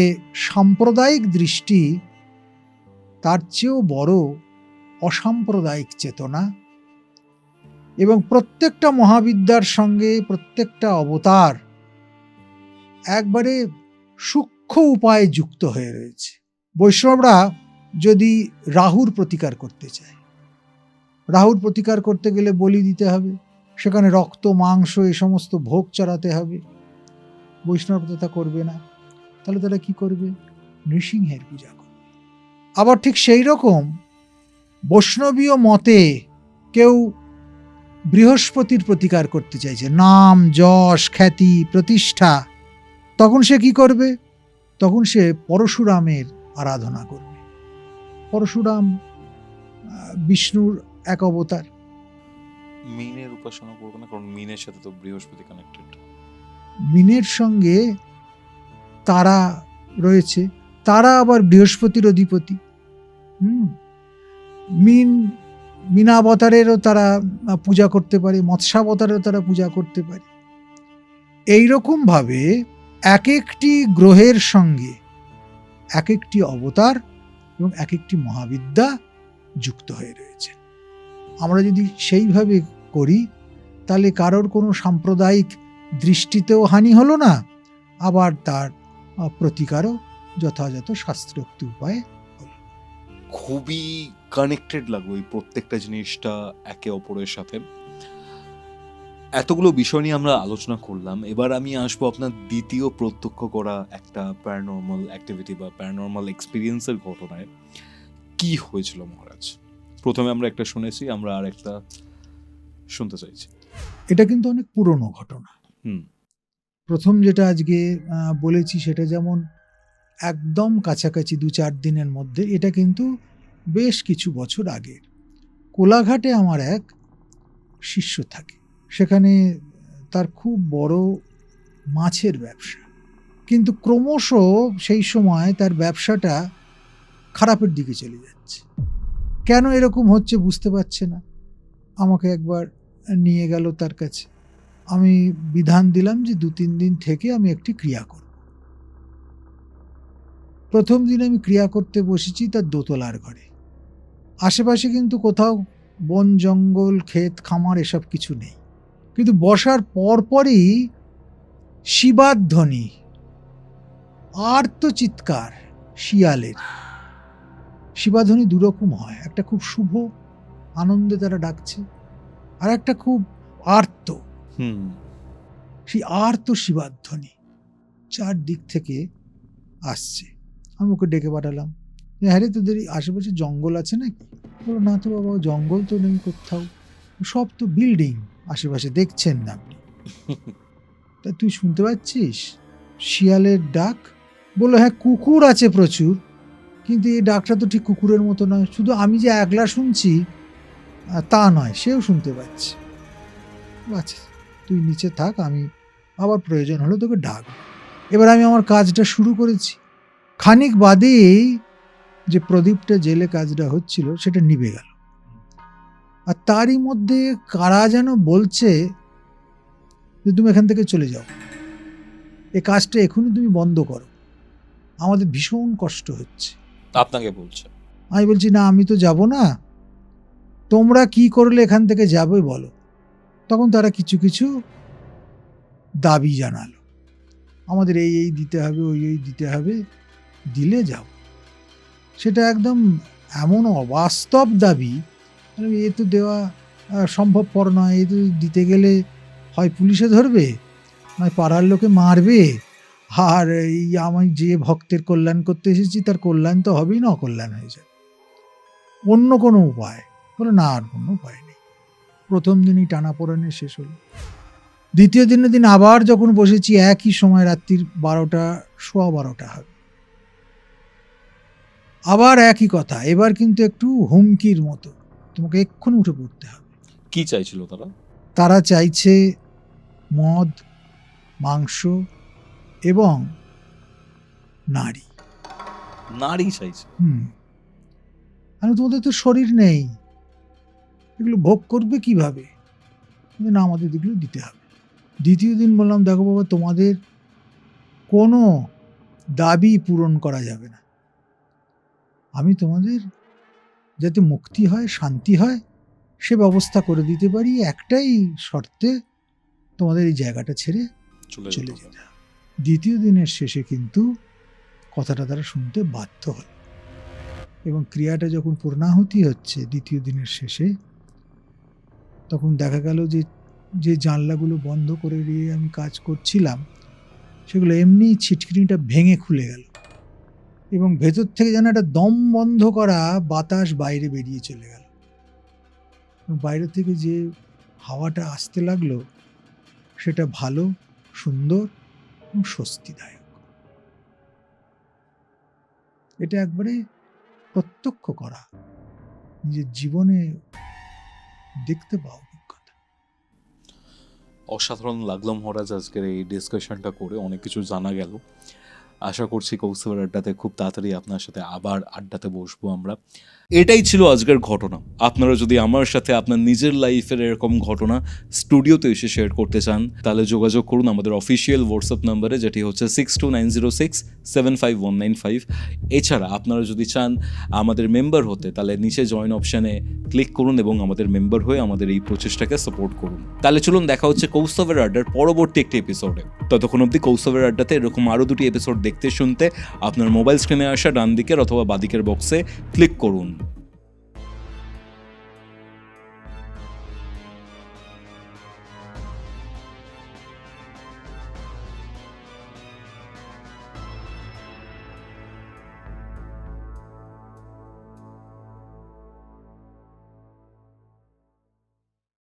সাম্প্রদায়িক দৃষ্টি তার চেয়েও বড় অসাম্প্রদায়িক চেতনা, এবং প্রত্যেকটা মহাবিদ্যার সঙ্গে প্রত্যেকটা অবতার একবারে সূক্ষ্ম উপায়ে যুক্ত হয়ে রয়েছে। বৈষ্ণবরা যদি রাহুর প্রতিকার করতে চায়, রাহুর প্রতিকার করতে গেলে বলি দিতে হবে, সেখানে রক্ত মাংস এ সমস্ত ভোগ চড়াতে হবে। বৈষ্ণব তা করবে না, তাহলে তারা কি করবে? নৃসিংহের পূজা করবে। আবার ঠিক সেই রকম বৈষ্ণবীয় মতে কেউ বৃহস্পতির প্রতিকার করতে চাইছে, নাম যশ খ্যাতি প্রতিষ্ঠা, তখন সে কি করবে? তখন সে পরশুরামের আরাধনা করবে। পরশুরাম বিষ্ণুর এক অবতার। মিনের উপাসনা করবে না, কারণ মিনের সাথে তো বৃহস্পতি কানেক্টেড। মিনের সঙ্গে তারা রয়েছে, তারা আবার বৃহস্পতির অধিপতি। মিনাবতারেরও তারা পূজা করতে পারে, মৎস্যাবতারেরও তারা পূজা করতে পারে। এইরকমভাবে এক একটি গ্রহের সঙ্গে এক একটি অবতার এবং এক একটি মহাবিদ্যা যুক্ত হয়ে রয়েছে। আমরা যদি সেইভাবে করি তাহলে কারোর কোনো সাম্প্রদায়িক দৃষ্টিতেও হানি হলো না, আবার তার প্রতিকারও যথাযথ শাস্ত্রোক্ত উপায়ে হলো। খুবই কানেক্টেড লাগলো এই প্রত্যেকটা জিনিসটা একে অপরের সাথে। এতগুলো বিষয় নিয়ে আমরা আলোচনা করলাম, এবার আমি আসবো আপনার দ্বিতীয় প্রত্যক্ষ করা একটা প্যারানর্মাল অ্যাক্টিভিটি বা প্যারানর্মাল এক্সপিরিয়েন্সের ঘটনায়। কি হয়েছিল মহারাজ? প্রথমে আমরা একটা শুনেছি, আমরা আর একটা শুনতে চাইছি। এটা কিন্তু অনেক পুরনো ঘটনা। হুম। প্রথম যেটা আজকে বলেছি সেটা যেমন একদম কাছাকাছি 2-4 দিনের মধ্যে, এটা কিন্তু বেশ কিছু বছর আগের। কোলাঘাটে আমার এক শিষ্য থাকে, সেখানে তার খুব বড় মাছের ব্যবসা, কিন্তু ক্রমশ সেই সময় তার ব্যবসাটা খারাপের দিকে চলে যাচ্ছে। কেন এরকম হচ্ছে বুঝতে পারছে না। আমাকে একবার নিয়ে গেল তার কাছে। আমি বিধান দিলাম যে 2-3 দিন থেকে আমি একটি ক্রিয়া করব। প্রথম দিন আমি ক্রিয়া করতে বসেছি তার দোতলার ঘরে। আশেপাশে কিন্তু কোথাও বন জঙ্গল ক্ষেত খামার এসব কিছু নেই, কিন্তু বসার পরপরই শিবাধ্বনি, আর্তচিৎকার শিয়ালের। শিবাধ্বনি দুরকম হয়, একটা খুব শুভ আনন্দে তারা ডাকছে, আর একটা খুব আর্ত। সেই আর্ত শিবাধ্বনি চারদিক থেকে আসছে। আমি ওকে ডেকে পাঠালাম, হ্যাঁ রে তোদের আশেপাশে জঙ্গল আছে নাকি? বলো না তো বাবা, জঙ্গল তো নেই কোথাও, সব তো বিল্ডিং আশেপাশে, দেখছেন না আপনি? তা তুই শুনতে পাচ্ছিস শিয়ালের ডাক? বললো হ্যাঁ কুকুর আছে প্রচুর, কিন্তু এই ডাকটা তো ঠিক কুকুরের মতো নয়, শুধু আমি যে একলা শুনছি তা নয়, সেও শুনতে পাচ্ছে। আচ্ছা তুই নিচে থাক, আমি আবার প্রয়োজন হলো তোকে ডাক। এবার আমি আমার কাজটা শুরু করেছি। খানিক বাদেই যে প্রদীপটা জেলে কাজটা হচ্ছিল সেটা নিভে গেল, আর তারই মধ্যে কারা যেন বলছে যে তুমি এখান থেকে চলে যাও, এই কাজটা এখনই তুমি বন্ধ করো, আমাদের ভীষণ কষ্ট হচ্ছে। আপনাকে বলছে? আমি বলছি না, আমি তো যাব না, তোমরা কি করলে এখান থেকে যাবে বলো। তখন তারা কিছু কিছু দাবি জানালো, আমাদের এই এই দিতে হবে, ওই ওই দিতে হবে, দিলে যাও। সেটা একদম এমন অবাস্তব দাবি, এ তো দেওয়া সম্ভবপর নয়, এ তো দিতে গেলে হয় পুলিশে ধরবে, নয় পাড়ার লোকে মারবে, আর এই আমি যে ভক্তের কল্যাণ করতে এসেছি তার কল্যাণ তো হবেই না, অকল্যাণ হয়ে যাবে। অন্য কোনো উপায়? বলে না, আর কোনো উপায় নেই। প্রথম দিনই টানাপোড়েনে শেষ হলো। দ্বিতীয় দিনের দিন আবার যখন বসেছি, একই সময় রাত্রির 12টা, সোয়া 12টা হবে, আবার একই কথা, এবার কিন্তু একটু হুমকির মতো, তোমাকে এক্ষুনি উঠে পড়তে হবে। কি চাইছিল তারা? তারা চাইছে মদ, মাংস এবং নারী। নারী চাইছে? আমি তোমাদের তো শরীর নেই, এগুলো ভোগ করবে কিভাবে? না, আমাদের এগুলো দিতে হবে। দ্বিতীয় দিন বললাম দেখো বাবা, তোমাদের কোনো দাবি পূরণ করা যাবে না, আমি তোমাদের যাতে মুক্তি হয়, শান্তি হয়, সে ব্যবস্থা করে দিতে পারি, একটাই শর্তে, তোমাদের এই জায়গাটা ছেড়ে চলে যেতে হবে। দ্বিতীয় দিনের শেষে কিন্তু কথাটা তারা শুনতে বাধ্য হল, এবং ক্রিয়াটা যখন পূর্ণাহুতি হচ্ছে দ্বিতীয় দিনের শেষে, তখন দেখা গেল যে যে জানলাগুলো বন্ধ করে দিয়ে আমি কাজ করছিলাম সেগুলো এমনি ছিটকিনিটা ভেঙে খুলে গেল, এবং ভেতর থেকে যেন একটা দম বন্ধ করা বাতাস বাইরে বেরিয়ে চলে গেল। বাইরে থেকে যে হাওয়াটা আসতে লাগলো সেটা ভালো, সুন্দর এবং স্বস্তিদায়ক। এটা একবারে প্রত্যক্ষ করা, নিজের জীবনে দেখতে পাও অভিজ্ঞতা। অসাধারণ লাগলো মহারাজ আজকের এই ডিসকাশনটা করে, অনেক কিছু জানা গেল। আশা করছি কৌস্তবের আড্ডাতে খুব তাড়াতাড়ি আপনার সাথে আবার আড্ডাতে বসবো আমরা। এটাই ছিল আজকের ঘটনা। আপনারা যদি আমার সাথে আপনার নিজের লাইফের এরকম ঘটনা স্টুডিওতে এসে শেয়ার করতে চান তাহলে যোগাযোগ করুন আমাদের অফিসিয়াল হোয়াটসঅ্যাপ নাম্বারে, যেটি হচ্ছে 6290675195। এছাড়া আপনারা যদি চান আমাদের মেম্বার হতে তাহলে নিচে জয়েন অপশানে ক্লিক করুন এবং আমাদের মেম্বার হয়ে আমাদের এই প্রচেষ্টাকে সাপোর্ট করুন। তাহলে চলুন দেখা হচ্ছে কৌস্তবের আড্ডার পরবর্তী একটি এপিসোডে। ততক্ষণ অবধি কৌস্তবের আড্ডাতে এরকম আরও 2টি এপিসোড দেখতে শুনতে আপনার মোবাইল স্ক্রিনে আসা ডান দিকের অথবা বাদিকের বক্সে ক্লিক করুন।